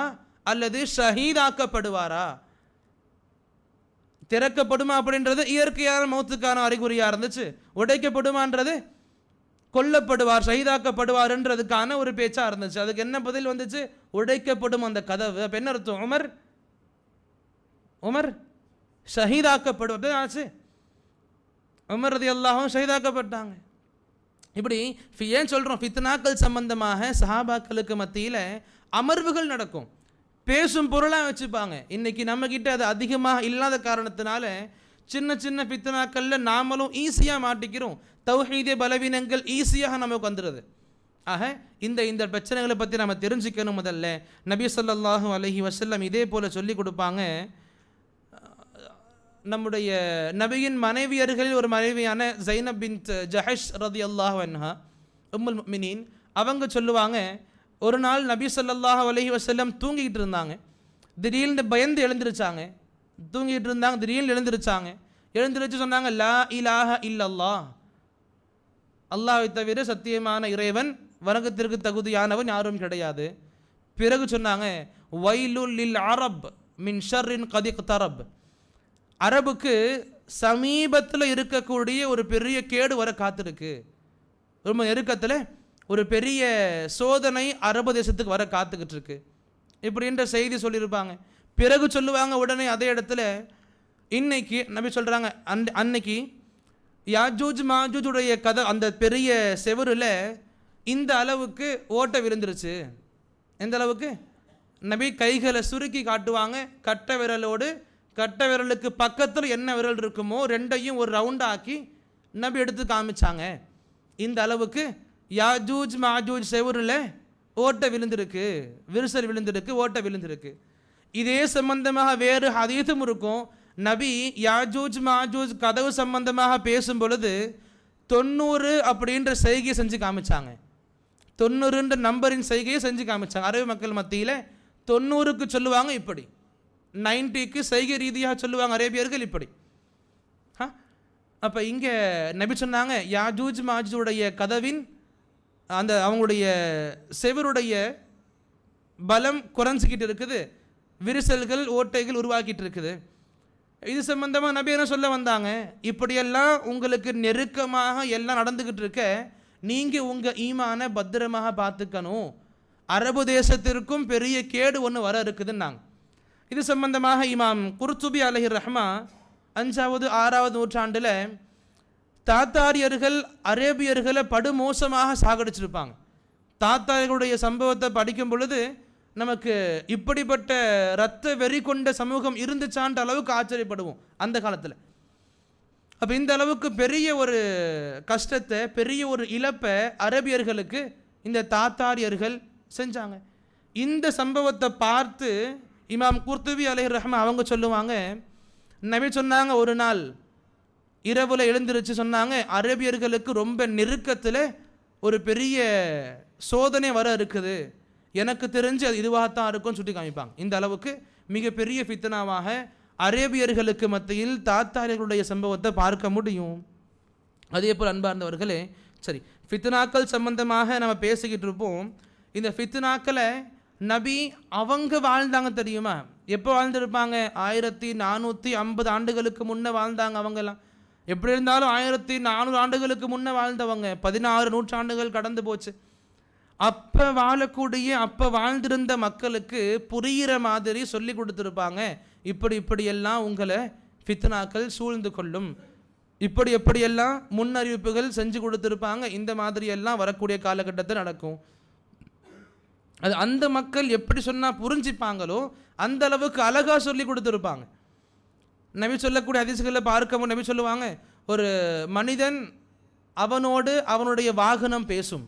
அல்லது ஷஹீதாக்கப்படுவாரா? திறக்கப்படுமா அப்படின்றது இயற்கையான மௌத்துக்கான அறிகுறியாக இருந்துச்சு. உடைக்கப்படுமான்றது கொல்லப்படுவார், ஷஹீதாக்கப்படுவார்ன்றதுக்கான ஒரு பேச்சாக இருந்துச்சு. அதுக்கு என்ன பதில் வந்துச்சு? உடைக்கப்படும் அந்த கதவு. அப்போ என்ன அர்த்தம்? உமர் ஷஹீதாக்கப்படுவது ஆச்சு. உமர் ரலியல்லாஹு அன்ஹு ஷஹீதாக்கப்பட்டாங்க. இப்படி ஏன் சொல்கிறோம்? ஃபித்னாக்கள் சம்பந்தமாக சஹாபாக்களுக்கு மத்தியில் அமர்வுகள் நடக்கும், பேசும் பொருளாக வச்சுப்பாங்க. இன்றைக்கி நம்மக்கிட்ட அது அதிகமாக இல்லாத காரணத்தினால சின்ன சின்ன ஃபித்னாக்களில் நாமளும் ஈஸியாக மாட்டிக்கிறோம். தௌஹீதே பலவீனங்கள் ஈஸியாக நமக்கு வந்துடுது. ஆக இந்த பிரச்சனைகளை பற்றி நம்ம தெரிஞ்சுக்கணும். முதல்ல நபி ஸல்லல்லாஹு அலைஹி வஸல்லம் இதே போல் சொல்லி கொடுப்பாங்க. நம்முடைய நபியின் மனைவியர்களில் ஒரு மனைவியான ஜைனப் பின்த் ஜஹஷ் ரலியல்லாஹு அன்ஹா உம்முல் முஃமினீன், அவங்க சொல்லுவாங்க, ஒரு நாள் நபி ஸல்லல்லாஹு அலைஹி வஸல்லம் தூங்கிக்கிட்டு இருந்தாங்க. திடீர்னு பயந்து எழுந்திருச்சாங்க. தூங்கிட்டு இருந்தாங்க, திடீர்னு எழுந்திருச்சு சொன்னாங்க, லா இலாஹ இல்லல்லாஹ், அல்லாஹ்வை தவிர சத்தியமான இறைவன், வணக்கத்திற்கு தகுதியானவன் யாரும் கிடையாது. பிறகு சொன்னாங்க, வைலுல் லில் அரப் மின் ஷர்ரின் கத் இக்தரப், அரபுக்கு சமீபத்தில் இருக்கக்கூடிய ஒரு பெரிய கேடு வர காத்திருக்கு. ரொம்ப நெருக்கத்தில் ஒரு பெரிய சோதனை அரபு தேசத்துக்கு வர காத்துக்கிட்டு இருக்கு இப்படின்ற செய்தி சொல்லியிருப்பாங்க. பிறகு சொல்லுவாங்க உடனே அதே இடத்துல, இன்னைக்கு நபி சொல்கிறாங்க, அன்னைக்கு யாஜூஜ் மாஜூஜுடைய கதை அந்த பெரிய செவரில் இந்த அளவுக்கு ஓட்டை விழுந்துருச்சு. எந்த அளவுக்கு? நபி கைகளை சுருக்கி காட்டுவாங்க, கட்டை விரலோடு கட்டை விரலுக்கு பக்கத்தில் என்ன விரல் இருக்குமோ ரெண்டையும் ஒரு ரவுண்டாக்கி நபி எடுத்து காமிச்சாங்க. இந்த அளவுக்கு யாஜூஜ் மாஜூஜ் செவரில் ஓட்டை விழுந்திருக்கு, விரிசல் விழுந்திருக்கு, ஓட்டை விழுந்திருக்கு. இதே சம்பந்தமாக வேறு ஹதீஸும் இருக்கும். நபி யாஜூஜ் மாஜூஜ் கதவு சம்பந்தமாக பேசும் பொழுது 90 அப்படின்ற செய்கையை செஞ்சு காமிச்சாங்க. 90ன்ற நம்பரின் செய்கையை செஞ்சு காமிச்சாங்க. அரபு மக்கள் மத்தியில் 90க்கு சொல்லுவாங்க இப்படி, 90க்கு செய்கை ரீதியாக சொல்லுவாங்க அரேபியர்கள் இப்படி. அப்போ இங்கே நபி சொன்னாங்க, யாஜூஜ் மாஜூஜுடைய கதவின் அந்த அவங்களுடைய செவருடைய பலம் குறைஞ்சிக்கிட்டு இருக்குது, விரிசல்கள் ஓட்டைகள் உருவாக்கிட்டு இருக்குது. இது சம்பந்தமாக நபி என்ன சொல்ல வந்தாங்க? இப்படியெல்லாம் உங்களுக்கு நெருக்கமாக எல்லாம் நடந்துக்கிட்டு இருக்க, நீங்கள் உங்கள் ஈமான பத்திரமாக பார்த்துக்கணும். அரபு தேசத்திற்கும் பெரிய கேடு ஒன்று வர இருக்குதுன்னாங்க. இது சம்பந்தமாக இமாம் குர்துபி அலைஹி ரஹ்மா 5வது 6வது நூற்றாண்டில் தாத்தாரியர்கள் அரேபியர்களை படுமோசமாக சாகடிச்சிருப்பாங்க. தாத்தார்களுடைய சம்பவத்தை படிக்கும் பொழுது நமக்கு இப்படிப்பட்ட இரத்த வெறி கொண்ட சமூகம் இருந்துச்சான்ற அளவுக்கு ஆச்சரியப்படுவோம் அந்த காலத்தில். அப்போ இந்த அளவுக்கு பெரிய ஒரு கஷ்டத்தை, பெரிய ஒரு இழப்பை அரேபியர்களுக்கு இந்த தாத்தாரியர்கள் செஞ்சாங்க. இந்த சம்பவத்தை பார்த்து இமாம் குர்துபி அலைஹி ரஹ்மா அவங்க சொல்லுவாங்க, நபி சொன்னாங்க, ஒரு நாள் இரவில் எழுந்திருச்சு சொன்னாங்க, அரேபியர்களுக்கு ரொம்ப நெருக்கத்தில் ஒரு பெரிய சோதனை வர இருக்குது, எனக்கு தெரிஞ்சு அது இதுவாகத்தான் இருக்கும்னு சுட்டி காமிப்பாங்க. இந்த அளவுக்கு மிகப்பெரிய ஃபித்னாவாக அரேபியர்களுக்கு மத்தியில் தாத்தாரியர்களுடைய சம்பவத்தை பார்க்க முடியும். அதே போல் அன்பார்ந்தவர்களே, சரி, ஃபித்னாக்கள் சம்பந்தமாக நம்ம பேசிக்கிட்டு இருப்போம். இந்த ஃபித்னாக்களை நபி அவங்க வாழ்ந்தாங்க தெரியுமா? எப்போ வாழ்ந்துருப்பாங்க? 1450 ஆண்டுகளுக்கு முன்னே வாழ்ந்தாங்க. அவங்கெல்லாம் எப்படி இருந்தாலும் 1400 ஆண்டுகளுக்கு முன்னே வாழ்ந்தவங்க. 16 நூற்றாண்டுகள் கடந்து போச்சு. அப்போ வாழக்கூடிய, அப்போ வாழ்ந்திருந்த மக்களுக்கு புரிகிற மாதிரி சொல்லி கொடுத்துருப்பாங்க, இப்படியெல்லாம் உங்களை ஃபித்னாக்கள் சூழ்ந்து கொள்ளும், இப்படி எப்படியெல்லாம் முன்னறிவிப்புகள் செஞ்சு கொடுத்துருப்பாங்க. இந்த மாதிரியெல்லாம் வரக்கூடிய காலகட்டத்தில் நடக்கும். அது அந்த மக்கள் எப்படி சொன்னால் புரிஞ்சிப்பாங்களோ அந்த அளவுக்கு அழகாக சொல்லி கொடுத்துருப்பாங்க. நபி சொல்லக்கூடிய ஹதீஸ்களில் பார்க்கவும் நபி சொல்லுவாங்க, ஒரு மனிதன் அவனோடு அவனுடைய வாகனம் பேசும்,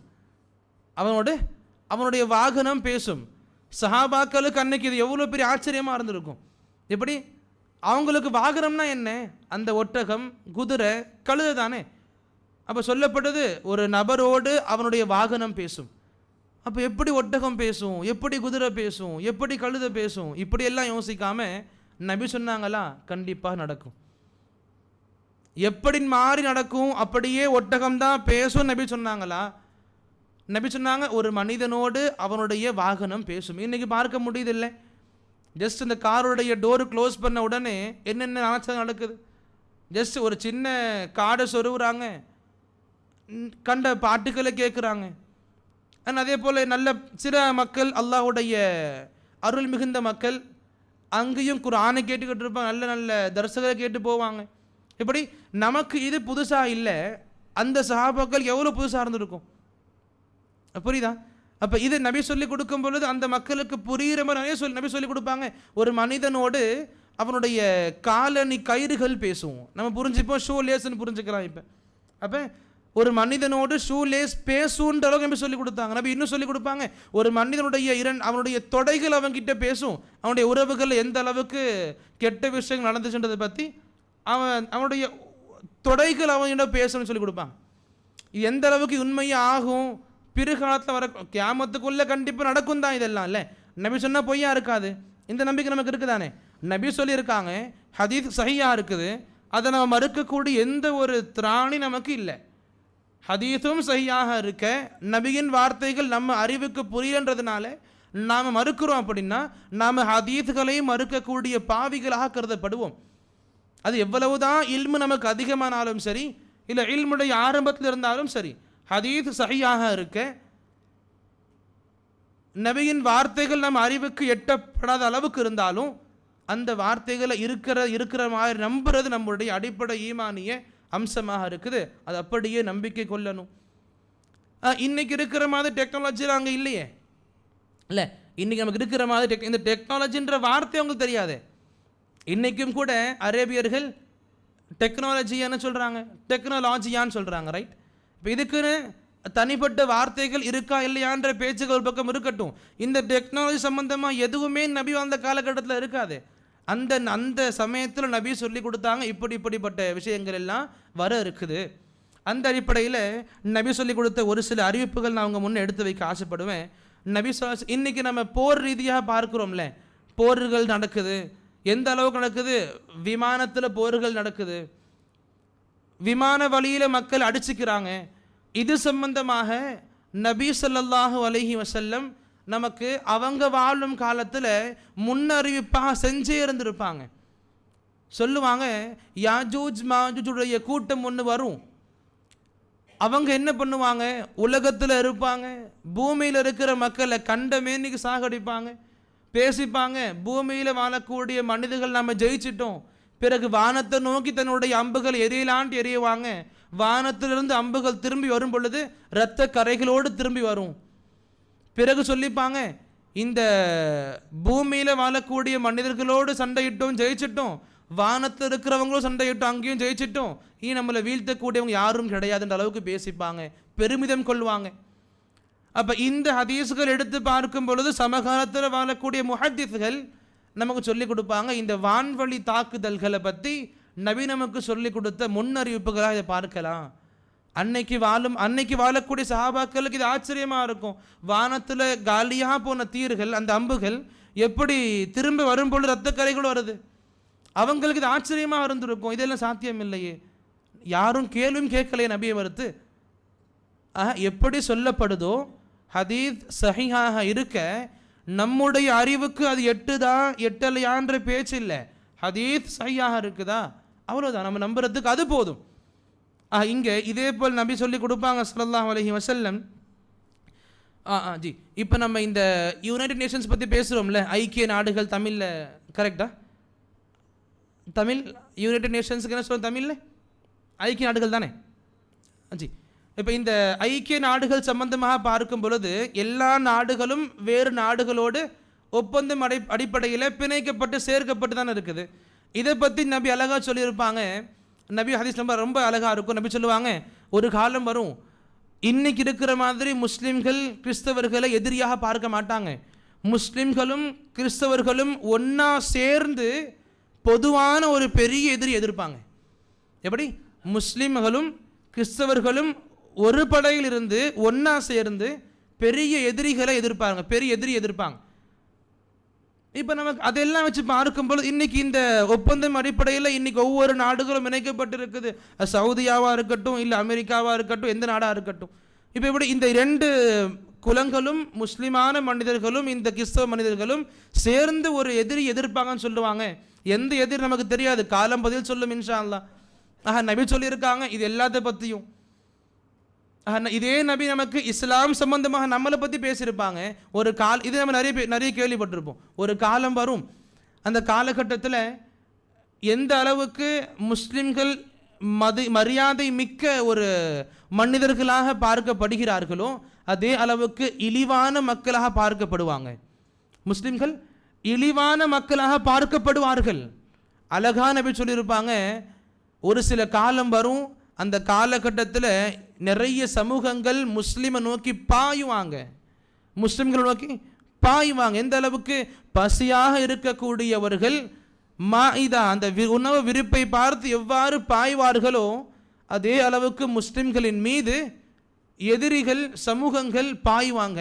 அவனுடைய வாகனம் பேசும். சஹாபாக்களுக்கு அன்னைக்கு இது எவ்வளோ பெரிய ஆச்சரியமாக இருந்திருக்கும். எப்படி அவங்களுக்கு வாகனம்னா என்ன? அந்த ஒட்டகம், குதிரை, கழுதை தானே. அப்போ சொல்லப்பட்டது ஒரு நபரோடு அவனுடைய வாகனம் பேசும். அப்போ எப்படி ஒட்டகம் பேசும், எப்படி குதிரை பேசும், எப்படி கழுதை பேசும், இப்படியெல்லாம் யோசிக்காம நபி சொன்னாங்களா, கண்டிப்பாக நடக்கும். எப்படி மாறி நடக்கும்? அப்படியே ஒட்டகம் தான் பேசும் நபி சொன்னாங்களா? நபி சொன்னாங்க ஒரு மனிதனோடு அவனுடைய வாகனம் பேசும். இன்னைக்கு பார்க்க முடியுதில்லை. ஜஸ்ட் இந்த காரோடைய டோரு க்ளோஸ் பண்ண உடனே என்னென்ன ஆச்சரியம் நடக்குது. ஜஸ்ட் ஒரு சின்ன காடை சொருவுறாங்க, கண்ட பாட்டுக்களை கேட்குறாங்க. அண்ட் அதே போல் நல்ல சில மக்கள், அல்லாஹுடைய அருள் மிகுந்த மக்கள், அங்கேயும் குர்ஆனை கேட்டுக்கிட்டு இருப்பாங்க, நல்ல நல்ல தரிசகளை கேட்டு போவாங்க. இப்படி நமக்கு இது புதுசாக இல்லை, அந்த சஹாபாக்கள் எவ்வளோ புதுசாக இருந்திருக்கும். புரியுதா? அப்போ இது நபி சொல்லி கொடுக்கும் பொழுது அந்த மக்களுக்கு புரிகிற மாதிரி நிறைய நபி சொல்லி கொடுப்பாங்க. ஒரு மனிதனோடு அவனுடைய காலணி கயிறுகள் பேசுவோம், நம்ம புரிஞ்சுப்போம், ஷூ லேஸ்ன்னு புரிஞ்சுக்கலாம். இப்போ அப்போ ஒரு மனிதனோடு ஷூ லேஸ் பேசுன்ற அளவுக்கு நபி சொல்லி கொடுத்தாங்க. நபி இன்னும் சொல்லி கொடுப்பாங்க, ஒரு மனிதனுடைய அவனுடைய தொடைகள் அவன்கிட்ட பேசும், அவனுடைய உறவுகள் எந்த அளவுக்கு கெட்ட விஷயங்கள் நடந்துச்சுன்றதை பற்றி அவனுடைய தொடைகள் அவன்கிட்ட பேசணும்னு சொல்லி கொடுப்பாங்க. இது எந்த அளவுக்கு உண்மையாக ஆகும், பிற்காலத்தில் வர கியாமத்துக்குள்ளே கண்டிப்பாக நடக்கும் தான் இதெல்லாம். இல்லை நபி சொன்னால் பொய்யா இருக்காது. இந்த நம்பிக்கை நமக்கு இருக்குதானே. நபி சொல்லியிருக்காங்க, ஹதீஸ் சஹீஹாக இருக்குது, அதை நம்ம மறுக்கக்கூடிய எந்த ஒரு திராணி நமக்கு இல்லை. ஹதீஸும் சஹீஹாக இருக்க, நபியின் வார்த்தைகள் நம்ம அறிவுக்கு புரியன்றதுனால நாம் மறுக்கிறோம். அப்படின்னா நாம் ஹதீஸ்களையும் மறுக்கக்கூடிய பாவிகளாக கருதப்படுவோம். அது எவ்வளவு தான் இல்மு நமக்கு அதிகமானாலும் சரி, இல்லை இல்முடைய ஆரம்பத்தில் இருந்தாலும் சரி, ஹதீஸ் சஹீஹாக இருக்க, நபியின் வார்த்தைகள் நம்ம அறிவுக்கு எட்டப்படாத அளவுக்கு இருந்தாலும் அந்த வார்த்தைகளை இருக்கிற மாதிரி நம்புறது நம்மளுடைய அடிப்படை ஈமானிய அம்சமாக இருக்குது. அது அப்படியே நம்பிக்கை கொள்ளணும். இன்னைக்கு இருக்கிற மாதிரி டெக்னாலஜியில் அங்கே இல்லையே. இல்லை இன்னைக்கு நமக்கு இருக்கிற மாதிரி இந்த டெக்னாலஜின்ற வார்த்தை அவங்களுக்கு தெரியாது. இன்றைக்கும் கூட அரேபியர்கள் டெக்னாலஜியான்னு சொல்கிறாங்க, டெக்னாலஜியான்னு சொல்கிறாங்க. ரைட். இப்போ இதுக்குன்னு தனிப்பட்ட வார்த்தைகள் இருக்கா இல்லையான்ற பேச்சுகள் ஒரு பக்கம் இருக்கட்டும், இந்த டெக்னாலஜி சம்மந்தமாக எதுவுமே நபி அந்த காலகட்டத்தில் இருக்காது. அந்த சமயத்தில் நபி சொல்லி கொடுத்தாங்க, இப்படிப்பட்ட விஷயங்கள் எல்லாம் வர இருக்குது. அந்த அடிப்படையில் நபி சொல்லி கொடுத்த ஒரு சில அறிவிப்புகள் நான் அவங்க முன்னே எடுத்து வைக்க ஆசைப்படுவேன். நபி இன்றைக்கி நம்ம போர் ரீதியாக பார்க்குறோம்ல, போர்கள் நடக்குது. எந்த அளவுக்கு நடக்குது? விமானத்தில் போர்கள் நடக்குது, விமான வழியில் மக்கள் அடிச்சுக்கிறாங்க. இது சம்பந்தமாக நபி ஸல்லல்லாஹு அலைஹி வஸல்லம் நமக்கு அவங்க வாழும் காலத்தில் முன்னறிவிப்பாக செஞ்சே இருந்திருப்பாங்க. சொல்லுவாங்க, யாஜூஜ் மாஜூஜுடைய கூட்டம் ஒன்று வரும். அவங்க என்ன பண்ணுவாங்க? உலகத்தில் இருப்பாங்க, பூமியில் இருக்கிற மக்களை கண்ட மேனிக்கு சாகடிப்பாங்க, பேசிப்பாங்க. பூமியில் வாழக்கூடிய மனிதர்கள் நம்ம ஜெயிச்சிட்டோம், பிறகு வானத்தை நோக்கி தன்னுடைய அம்புகள் எரியலான்ட்டு எறியுவாங்க. வானத்திலிருந்து அம்புகள் திரும்பி வரும் பொழுது இரத்த கரைகளோடு திரும்பி வரும். பிறகு சொல்லிப்பாங்க, இந்த பூமியில் வாழக்கூடிய மனிதர்களோடு சண்டையிட்டோம், ஜெயிச்சிட்டோம், வானத்தில் இருக்கிறவங்களும் சண்டையிட்டோம், அங்கேயும் ஜெயிச்சிட்டோம், இனி நம்மளை வீழ்த்தக்கூடியவங்க யாரும் கிடையாதுன்ற அளவுக்கு பேசிப்பாங்க, பெருமிதம் கொள்வாங்க. அப்போ இந்த ஹதீஸ்கள் எடுத்து பார்க்கும் பொழுது சமகாலத்தில் வாழக்கூடிய முஹத்திஸ்கள் நமக்கு சொல்லிக் கொடுப்பாங்க. இந்த வான்வழி தாக்குதல்களை பற்றி நபி நமக்கு சொல்லிக் கொடுத்த முன்னறிவிப்புகளாக இதை பார்க்கலாம். அன்னைக்கு வாழக்கூடிய சஹாபாக்களுக்கு இது ஆச்சரியமாக இருக்கும். வானத்தில் காலியாக போன தீர்கள், அந்த அம்புகள் எப்படி திரும்ப வரும்பொழுது ரத்த கரைகள் வருது, அவங்களுக்கு இது ஆச்சரியமாக இருந்திருக்கும். இதெல்லாம் சாத்தியம் இல்லையே, யாரும் கேள்வியும் கேட்கலையே நபியை மறுத்து. எப்படி சொல்லப்படுதோ ஹதீஸ் சஹீஹாக இருக்க, நம்முடைய அறிவுக்கு அது எட்டலையான்ற பேச்சு இல்லை. ஹதீஸ் சஹீஹாக இருக்குதா, அவ்வளோதான், நம்ம நம்புறதுக்கு அது போதும். இங்கே இதே போல் நபி சொல்லி கொடுப்பாங்க ஸல்லல்லாஹு அலைஹி வஸல்லம். ஜி இப்போ நம்ம இந்த யுனைடெட் நேஷன்ஸ் பற்றி பேசுகிறோம்ல, ஐக்கிய நாடுகள், தமிழில் கரெக்டா? தமிழ் யுனைடெட் நேஷன்ஸுக்கு என்ன சொல்லுவோம் தமிழில்? ஐக்கிய நாடுகள் தானே அஞ்சி. இப்போ இந்த ஐக்கிய நாடுகள் சம்பந்தமாக பார்க்கும் பொழுது எல்லா நாடுகளும் வேறு நாடுகளோடு ஒப்பந்தம் அடிப்படையில் பிணைக்கப்பட்டு சேர்க்கப்பட்டு தானே இருக்குது. இதை பற்றி நபி அழகாக சொல்லியிருப்பாங்க. நபி ஹதீஸ் ரொம்ப அழகாக இருக்கும். நபி சொல்லுவாங்க, ஒரு காலம் வரும், இன்னைக்கு இருக்கிற மாதிரி முஸ்லீம்கள் கிறிஸ்தவர்களை எதிரியாக பார்க்க மாட்டாங்க. முஸ்லீம்களும் கிறிஸ்தவர்களும் ஒன்றா சேர்ந்து பொதுவான ஒரு பெரிய எதிரி எதிர்ப்பாங்க. எப்படி? முஸ்லீம்களும் கிறிஸ்தவர்களும் ஒரு படையில் இருந்து ஒன்றா சேர்ந்து பெரிய எதிரிகளை எதிர்ப்பாங்க, பெரிய எதிரி எதிர்ப்பாங்க. இப்போ நமக்கு அதெல்லாம் வச்சு பார்க்கும்போது இன்றைக்கி இந்த ஒப்பந்தம் அடிப்படையில் இன்றைக்கி ஒவ்வொரு நாடுகளும் இணைக்கப்பட்டிருக்குது. சவுதியாவாக இருக்கட்டும், இல்லை அமெரிக்காவாக இருக்கட்டும், எந்த நாடாக இருக்கட்டும். இப்போ இப்படி இந்த 2 குலங்களும் முஸ்லிமான மனிதர்களும் இந்த கிறிஸ்தவ மனிதர்களும் சேர்ந்து ஒரு எதிரி எதிர்ப்பாங்கன்னு சொல்லுவாங்க. எந்த எதிரி நமக்கு தெரியாது, காலம் பதில் சொல்லும் இன்ஷா அல்லாஹ். நபி சொல்லியிருக்காங்க இது எல்லாத்த பற்றியும். இதே நபி நமக்கு இஸ்லாம் சம்பந்தமாக நம்மளை பற்றி பேசியிருப்பாங்க. ஒரு இது நம்ம நிறைய கேள்விப்பட்டிருப்போம். ஒரு காலம் வரும், அந்த காலகட்டத்தில் எந்த அளவுக்கு முஸ்லிம்கள் மரியாதை மிக்க ஒரு மனிதர்களாக பார்க்கப்படுகிறார்களோ அதே அளவுக்கு இழிவான மக்களாக பார்க்கப்படுவாங்க. முஸ்லிம்கள் இழிவான மக்களாக பார்க்கப்படுவார்கள். அழகா நபி சொல்லியிருப்பாங்க, ஒரு சில காலம் வரும், அந்த காலகட்டத்தில் நிறைய சமூகங்கள் முஸ்லிமை நோக்கி பாயுவாங்க, முஸ்லிம்களை நோக்கி பாயுவாங்க. எந்த அளவுக்கு? பசியாக இருக்கக்கூடியவர்கள் மாஇதா அந்த உணவு விருப்பை பார்த்து எவ்வாறு பாய்வார்களோ அதே அளவுக்கு முஸ்லிம்களின் மீது எதிரிகள் சமூகங்கள் பாய்வாங்க.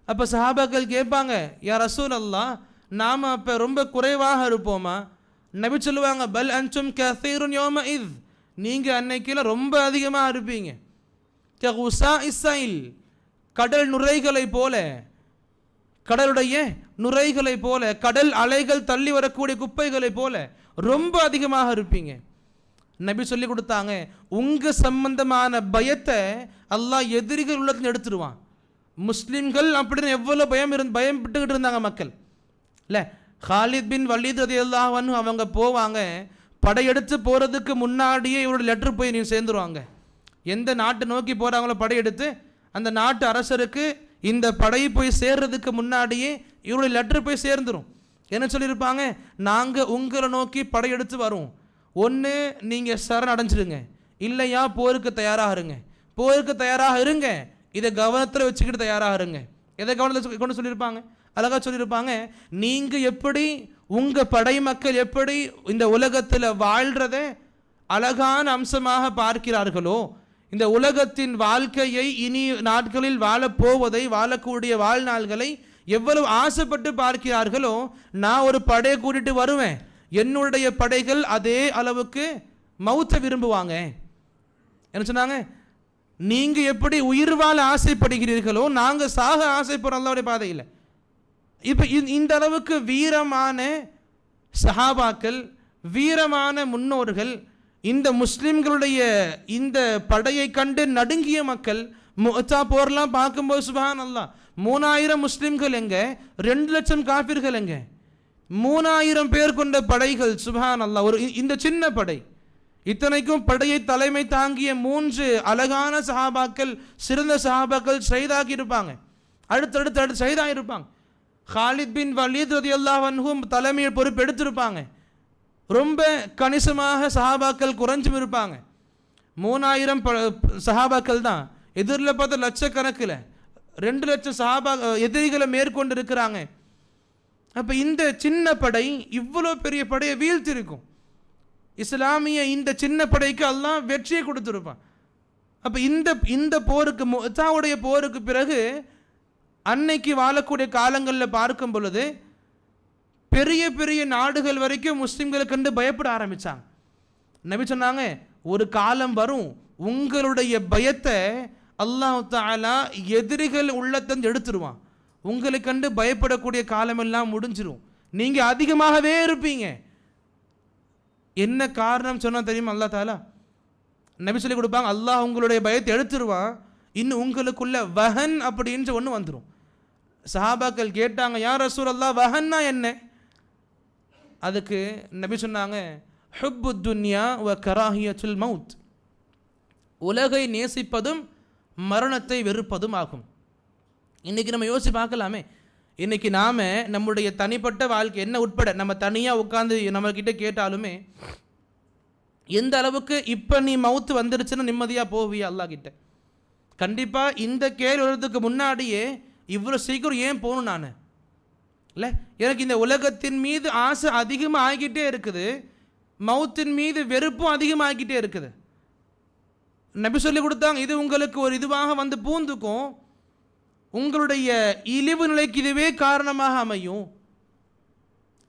அப்போ சஹாபாக்கள் கேட்பாங்க, யா ரசூல் அல்லாஹ், நாம் அப்போ ரொம்ப குறைவாக இருப்போமா? நபி சொல்லுவாங்க, பல் அன்சும் கஸீருன் யௌமஇத், நீங்கள் அன்னைக்கெல்லாம் ரொம்ப அதிகமாக இருப்பீங்க. கஉஸா இஸ்ஸைல், கடல் நுரைகளை போல, கடலுடைய நுரைகளை போல, கடல் அலைகள் தள்ளி வரக்கூடிய குப்பைகளை போல ரொம்ப அதிகமாக இருப்பீங்க. நபி சொல்லி கொடுத்தாங்க, உங்கள் சம்பந்தமான பயத்தை அல்லாஹ் எதிரிகள் உள்ளத்தில் எடுத்துருவான். முஸ்லிம்கள் அப்படின்னு எவ்வளோ பயப்பட்டுக்கிட்டு இருந்தாங்க மக்கள் இல்லை. ஹாலித் பின் வலீத் ரலியல்லாஹு அன்ஹு அவங்க போவாங்க, படையெடுத்து போகிறதுக்கு முன்னாடியே இவரோட லெட்டர் போய் நீ சேர்ந்துருவாங்க. எந்த நாட்டை நோக்கி போகிறாங்களோ படையெடுத்து அந்த நாட்டு அரசருக்கு இந்த படை போய் சேர்றதுக்கு முன்னாடியே இவருடைய லெட்டர் போய் சேர்ந்துடும். என்ன சொல்லியிருப்பாங்க? நாங்கள் உங்களை நோக்கி படையெடுத்து வரோம், ஒன்று நீங்கள் சரண் அடைஞ்சிடுங்க, இல்லையா போருக்கு தயாராக இருங்க. போருக்கு தயாராக இருங்க, இதை கவனத்தில் வச்சுக்கிட்டு தயாராக இருங்க. எதை கவனத்தில் கொண்டு சொல்லியிருப்பாங்க? அழகாக சொல்லியிருப்பாங்க, நீங்கள் எப்படி உங்கள் படை மக்கள் எப்படி இந்த உலகத்தில் வாழ்கிறத அழகான அம்சமாக பார்க்கிறார்களோ, இந்த உலகத்தின் வாழ்க்கையை இனி நாட்களில் வாழப்போவதை வாழக்கூடிய வாழ்நாள்களை எவ்வளவு ஆசைப்பட்டு பார்க்கிறார்களோ, நான் ஒரு படையை கூட்டிட்டு வருவேன், என்னுடைய படைகள் அதே அளவுக்கு மௌத்தை விரும்புவாங்க. என்ன சொன்னாங்க? நீங்கள் எப்படி உயிர் வாழ ஆசைப்படுகிறீர்களோ நாங்கள் சாக ஆசைப்படுறோம் அல்லாஹ்வுடைய பாதையில். இப்போ இந்த அளவுக்கு வீரமான சஹாபாக்கள், வீரமான முன்னோர்கள், இந்த முஸ்லிம்களுடைய இந்த படையை கண்டு நடுங்கிய மக்கள். முஅத்தா போர்லாம் பார்க்கும்போது சுப்ஹான் அல்லாஹ், 3000 முஸ்லிம்கள் எங்க, 2 லட்சம் காபிர்கள் எங்க, 3000 பேர் கொண்ட படைகள். சுப்ஹான் அல்லாஹ், ஒரு இந்த சின்ன படை. இத்தனைக்கும் படையை தலைமை தாங்கிய 3 அழகான சஹாபாக்கள், சிறந்த சஹாபாக்கள் ஷஹீதாகி இருப்பாங்க, அடுத்தடுத்து ஷஹீதாகி இருப்பாங்க. ஹாலித் பின் வலீத் ரலியல்லாஹு அன்ஹு தலைமையை பொறுப்பு எடுத்திருப்பாங்க. ரொம்ப கணிசமாக சஹாபாக்கள் குறைஞ்சும் இருப்பாங்க. 3000 சஹாபாக்கள் தான், எதிரில் பார்த்த லட்சக்கணக்கில் 2 லட்சம் சஹாபா எதிரிகளை மேற்கொண்டு இருக்கிறாங்க. அப்போ இந்த சின்ன படை இவ்வளோ பெரிய படையை வீழ்த்திருக்கும். இஸ்லாமிய இந்த சின்ன படைக்கு அல்லாஹ் வெற்றியை கொடுத்துருப்பான். அப்போ இந்த போருக்கு, முஅத்தாவுடைய போருக்கு பிறகு அன்னைக்கு வாழக்கூடிய காலங்களில் பார்க்கும் பொழுது பெரிய பெரிய நாடுகள் வரைக்கும் முஸ்லிம்களை கண்டு பயப்பட ஆரம்பித்தாங்க. நபி சொன்னாங்க, ஒரு காலம் வரும், உங்களுடைய பயத்தை அல்லாஹ் தஆலா எதிரிகள் உள்ளத்திலிருந்து எடுத்துருவான், உங்களை கண்டு பயப்படக்கூடிய காலமெல்லாம் முடிஞ்சிடும், நீங்கள் அதிகமாகவே இருப்பீங்க. என்ன காரணம் சொன்னால் தெரியுமா? அல்லாஹ் தஆலா நபி சொல்லி கொடுப்பாங்க, அல்லாஹ் உங்களுடைய பயத்தை எடுத்துருவான், இன்னும் உங்களுக்குள்ள வஹன் அப்படின்ற ஒன்று வந்துடும். சஹாபாக்கள் கேட்டாங்க, யா ரசூலல்லாஹ் வஹன்னா என்ன? அதுக்கு நபி சொன்னாங்க, ஹுப்பு துன்யா வ கராஹியத்துல் மவுத், உலகை நேசிப்பதும் மரணத்தை வெறுப்பதும் ஆகும். இன்றைக்கி நம்ம யோசிச்சு பார்க்கலாமே, இன்றைக்கி நாம் நம்முடைய தனிப்பட்ட வாழ்க்கை என்ன உட்பட நம்ம தனியாக உட்காந்து நம்மக்கிட்ட கேட்டாலுமே எந்த அளவுக்கு இப்போ நீ மவுத்து வந்துருச்சுன்னா நிம்மதியாக போவியா அல்லாஹ் கிட்ட? கண்டிப்பாக இந்த கேள்வி வருவதுக்கு முன்னாடியே இவ்வளோ சீக்கிரம் ஏன் போகணும் நான் இல்லை, எனக்கு இந்த உலகத்தின் மீது ஆசை அதிகமாக ஆகிக்கிட்டே இருக்குது, மவுத்தின் மீது வெறுப்பும் அதிகமாகிக்கிட்டே இருக்குது. நபி சொல்லி கொடுத்தாங்க, இது உங்களுக்கு ஒரு இதுவாக வந்து பூந்துக்கும், உங்களுடைய இழிவு நிலைக்கு இதுவே காரணமாக அமையும்.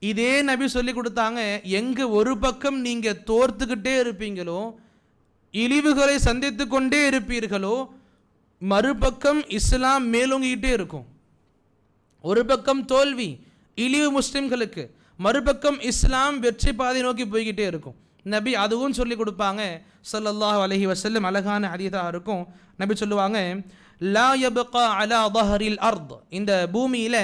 இதே நபி சொல்லி கொடுத்தாங்க, எங்கே ஒரு பக்கம் நீங்கள் தோர்த்துக்கிட்டே இருப்பீங்களோ, இழிவுகளை சந்தித்து கொண்டே இருப்பீர்களோ, மறுபக்கம் இஸ்லாம் மேலோங்கிக்கிட்டே இருக்கும். ஒரு பக்கம் தோல்வி இழிவு முஸ்லிம்களுக்கு, மறுபக்கம் இஸ்லாம் வெற்றி பாதை நோக்கி போய்கிட்டே இருக்கும். நபி அதுவும் சொல்லி கொடுப்பாங்க ஸல்லல்லாஹு அலைஹி வஸல்லம். அழகான ஹதீஸாக இருக்கும். நபி சொல்லுவாங்க, லா யப்கா அலா ظஹரில் அர்த், இந்த பூமியில்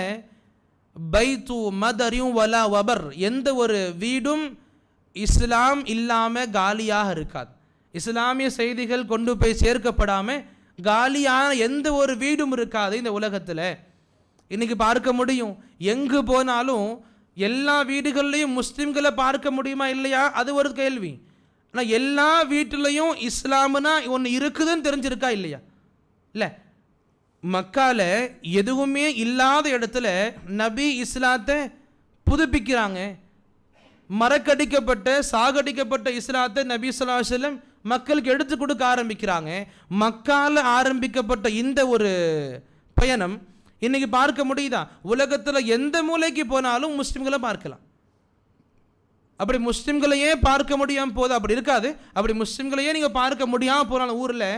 பைத்து மதரியும் வலா வபர், எந்த ஒரு வீடும் இஸ்லாம் இல்லாமல் காலியாக இருக்காது. இஸ்லாமிய செய்திகள் கொண்டு போய் சேர்க்கப்படாமல் காலியான எந்த ஒரு வீடும் இருக்காது இந்த உலகத்தில். இன்றைக்கி பார்க்க முடியும், எங்கு போனாலும் எல்லா வீடுகள்லையும் முஸ்லீம்களை பார்க்க முடியுமா இல்லையா, அது ஒரு கேள்வி. ஆனால் எல்லா வீட்டிலையும் இஸ்லாமுனா ஒன்று இருக்குதுன்னு தெரிஞ்சிருக்கா இல்லையா? இல்லை, மக்கால எதுவுமே இல்லாத இடத்துல நபி இஸ்லாத்தை புதுப்பிக்கிறாங்க. மறக்கடிக்கப்பட்ட சாகடிக்கப்பட்ட இஸ்லாத்தை நபி ஸல்லல்லாஹு அலைஹி வஸல்லம் மக்களுக்கு எடுத்து கொடுக்க ஆரம்பிக்கிறாங்க. மக்கால ஆரம்பிக்கப்பட்ட இந்த ஒரு பயணம் இன்னைக்கு பார்க்க முடியுதா? உலகத்தில் எந்த மூலைக்கு போனாலும் முஸ்லிம்களை பார்க்கலாம். அப்படி முஸ்லிம்களையே பார்க்க முடியாமல் போதும் அப்படி இருக்காது. அப்படி முஸ்லிம்களையே நீங்கள் பார்க்க முடியாமல் போனாலும் ஊரில்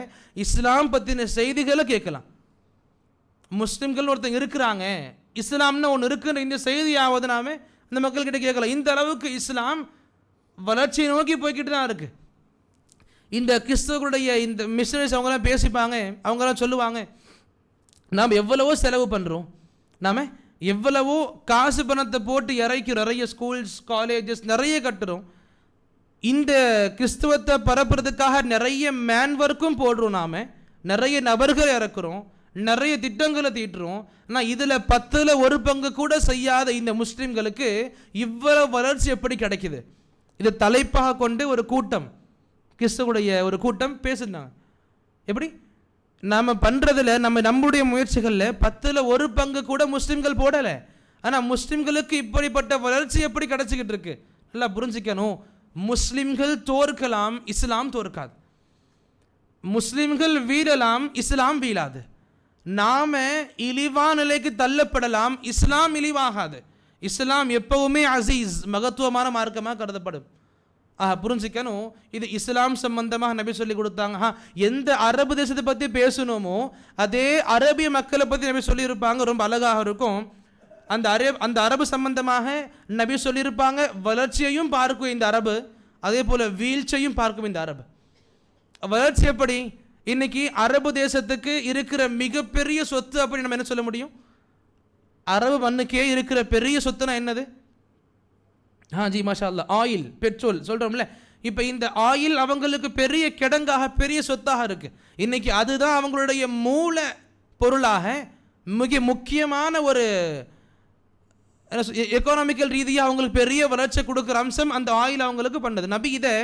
இஸ்லாம் பற்றின செய்திகளை கேட்கலாம். முஸ்லிம்கள் ஒருத்தங்க இருக்கிறாங்க, இஸ்லாம்னு ஒன்று இருக்குன்ற இந்த செய்தியாவது நாம அந்த மக்கள்கிட்ட கேட்கலாம். இந்த அளவுக்கு இஸ்லாம் வளர்ச்சியை நோக்கி போய்கிட்டு தான் இருக்குது. இந்த கிறிஸ்தவர்களுடைய இந்த மிஷனரிஸ் அவங்களாம் பேசிப்பாங்க, அவங்களாம் சொல்லுவாங்க, நாம் எவ்வளவோ செலவு பண்ணுறோம், நாம் எவ்வளவோ காசு பணத்தை போட்டு இறைக்கிறோம், நிறைய ஸ்கூல்ஸ் காலேஜஸ் நிறைய கட்டுறோம், இந்த கிறிஸ்துவத்தை பரப்புறதுக்காக நிறைய மேன் ஒர்க்கும் போடுறோம், நாம் நிறைய நபர்கள் இறக்குறோம், நிறைய திட்டங்களை தீட்டுறோம். ஆனால் இதில் 10ல் 1 பங்கு கூட செய்யாத இந்த முஸ்லீம்களுக்கு இவ்வளவு வளர்ச்சி எப்படி கிடைக்குது? இதை தலைப்பாக கொண்டு ஒரு கூட்டம், கிறிஸ்துவுடைய ஒரு கூட்டம் பேசுனாங்க. எப்படி நாம் பண்ணுறதில் நம்முடைய முயற்சிகளில் 10ல் 1 பங்கு கூட முஸ்லீம்கள் போடலை. ஆனால் முஸ்லீம்களுக்கு இப்படிப்பட்ட வளர்ச்சி எப்படி கிடச்சிக்கிட்டு இருக்கு? நல்லா புரிஞ்சிக்கணும், முஸ்லீம்கள் தோற்கலாம், இஸ்லாம் தோற்காது. முஸ்லீம்கள் வீழலாம், இஸ்லாம் வீழாது. நாம இழிவான நிலைக்கு தள்ளப்படலாம், இஸ்லாம் இழிவாகாது. இஸ்லாம் எப்பவுமே அசீஸ், மகத்துவமான மார்க்கமாக கருதப்படும். புரிஞ்சிக்கணும். இது இஸ்லாம் சம்பந்தமாக நபி சொல்லி கொடுத்தாங்க. எந்த அரபு தேசத்தை பற்றி பேசணுமோ அதே அரபிய மக்களை பற்றி நபி சொல்லியிருப்பாங்க, ரொம்ப அழகாக இருக்கும். அந்த அரபு சம்பந்தமாக நபி சொல்லியிருப்பாங்க. வளர்ச்சியையும் பார்க்கும் இந்த அரபு, அதே போல் வீழ்ச்சியையும் பார்க்கும் இந்த அரபு. வளர்ச்சி எப்படி? இன்னைக்கு அரபு தேசத்துக்கு இருக்கிற மிகப்பெரிய சொத்து அப்படி நம்ம என்ன சொல்ல முடியும்? அரபு மண்ணுக்கே இருக்கிற பெரிய சொத்துனா என்னது? ஜி மாஷா அல்லா, ஆயில், பெட்ரோல் சொல்கிறோம்ல. இப்போ இந்த ஆயில் அவங்களுக்கு பெரிய கிடங்காக பெரிய சொத்தாக இருக்குது. இன்றைக்கி அதுதான் அவங்களுடைய மூல பொருளாக மிக முக்கியமான ஒரு எக்கானாமிக்கல் ரீதியாக அவங்களுக்கு பெரிய வளர்ச்சி கொடுக்குற அம்சம் அந்த ஆயில் அவங்களுக்கு பண்ணது. நபி இதை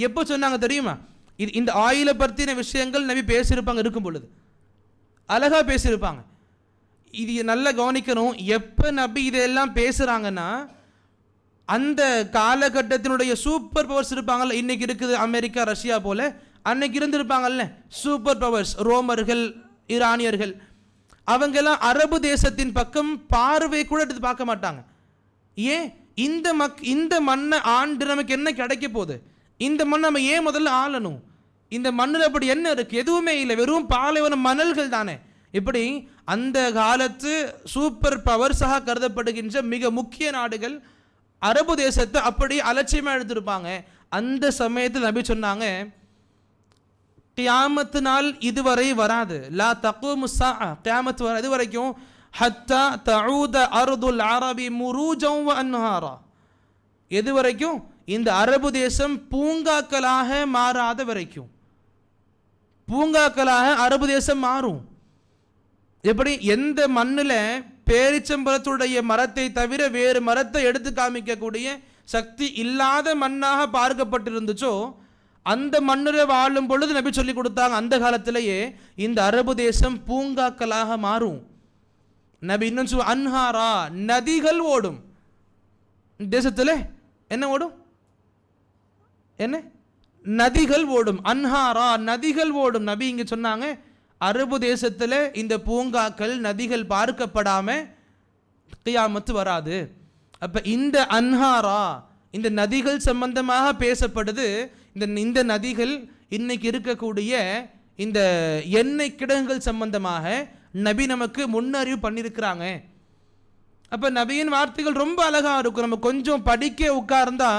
எப்போ சொன்னாங்க தெரியுமா? இந்த ஆயிலை பற்றின விஷயங்கள் நபி பேசியிருப்பாங்க, இருக்கும் பொழுது அழகாக பேசியிருப்பாங்க. இது நல்லா கவனிக்கணும். எப்போ நபி இதெல்லாம் பேசுகிறாங்கன்னா அந்த காலகட்டத்தினுடைய சூப்பர் பவர்ஸ் இருப்பாங்கல்ல, இன்றைக்கி இருக்குது அமெரிக்கா ரஷ்யா போல், அன்னைக்கு இருந்திருப்பாங்கல்ல சூப்பர் பவர்ஸ், ரோமர்கள், ஈரானியர்கள், அவங்கெல்லாம் அரபு தேசத்தின் பக்கம் பார்வை கூட எடுத்து பார்க்க மாட்டாங்க. ஏன்? இந்த மண்ணை ஆண்டு நமக்கு என்ன கிடைக்க போகுது? இந்த மண்ணை நம்ம ஏன் முதல்ல ஆளணும்? இந்த மண்ணில் அப்படி என்ன இருக்குது? எதுவுமே இல்லை, வெறும் பாலைவன மணல்கள் தானே. இப்படி அந்த காலத்து சூப்பர் பவர்ஸாக கருதப்படுகின்ற மிக முக்கிய நாடுகள் அரபு தேசத்தை அப்படி அலட்சியமாக எடுத்திருப்பாங்க. அந்த சமயத்தில் நபி சொன்னாங்க, கியாமத்து நாள் இதுவரை வராது, லா தக்கூமு ஸாஅ, கியாமத் வர இது வரைக்கும், ஹத்தா தஊத அர்துல் அரபி முரூஜன் வ அன்ஹாரா, எது வரைக்கும்? இந்த அரபு தேசம் பூங்காக்களாக மாறாத வரைக்கும். பூங்காக்களாக அரபு தேசம் மாறும். எப்படி எந்த மண்ணில் பேரிச்சம்பழத்துடைய மரத்தை தவிர வேறு மரத்தை எடுத்து காமிக்கக்கூடிய சக்தி இல்லாத மண்ணாக பார்க்கப்பட்டிருந்துச்சோ அந்த மண்ணில் வாழும் பொழுது நபி சொல்லி கொடுத்தாங்க, அந்த காலத்திலேயே இந்த அரபு தேசம் பூங்காக்களாக மாறும். நபி இன்னும் அன்ஹாரா, நதிகள் ஓடும். தேசத்தில் என்ன ஓடும்? என்ன? நதிகள் ஓடும். அன்ஹாரா, நதிகள் ஓடும். நபி இங்கே சொன்னாங்க, அரபு தேசத்தில் இந்த பூங்காக்கள் நதிகள் பார்க்கப்படாம கியாமத்து வராது. அப்போ இந்த அன்ஹாரா, இந்த நதிகள் சம்பந்தமாக பேசப்படுது. இந்த நதிகள் இன்னைக்கு இருக்கக்கூடிய இந்த எண்ணெய் கிடங்குகள் சம்பந்தமாக நபி நமக்கு முன்னறிவு பண்ணியிருக்கிறாங்க. அப்போ நபியின் வார்த்தைகள் ரொம்ப அழகாக இருக்கும். நம்ம கொஞ்சம் படிக்க உட்கார்ந்தா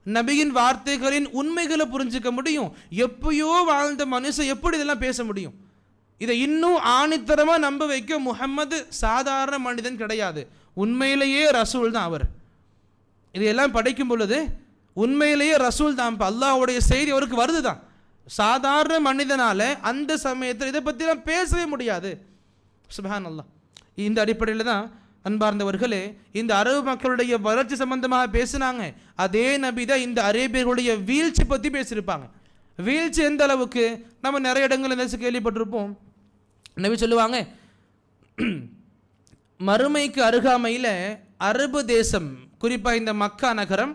நபியின் வார்த்தைகளின் உண்மைகளை புரிஞ்சுக்க முடியும். எப்பயோ வாழ்ந்த மனுஷன் எப்படி இதெல்லாம் பேச முடியும்? இதை இன்னும் ஆணித்தரமாக நம்ப வைக்க முஹம்மது சாதாரண மனிதன் கிடையாது, உண்மையிலேயே ரசூல் தான் அவர். இதையெல்லாம் படிக்கும் பொழுது உண்மையிலேயே ரசூல் தான். இப்போ அல்லாஹ்வுடைய செய்தி அவருக்கு வருது தான். சாதாரண மனிதனால அந்த சமயத்தில் இதை பற்றிலாம் பேசவே முடியாது. சுப்ஹான் அல்லாஹ். இந்த அடிப்படையில் தான் அன்பார்ந்தவர்களே, இந்த அரபு மக்களுடைய வளர்ச்சி சம்பந்தமாக பேசினாங்க. அதே நபி தான் இந்த அரேபியர்களுடைய வீழ்ச்சி பற்றி பேசியிருப்பாங்க. வீழ்ச்சி எந்த அளவுக்கு நம்ம நிறைய இடங்கள் கேள்விப்பட்டிருப்போம். நபி சொல்லுவாங்க, மறுமைக்கு அருகாமையில் அரபு தேசம், குறிப்பாக இந்த மக்கா நகரம்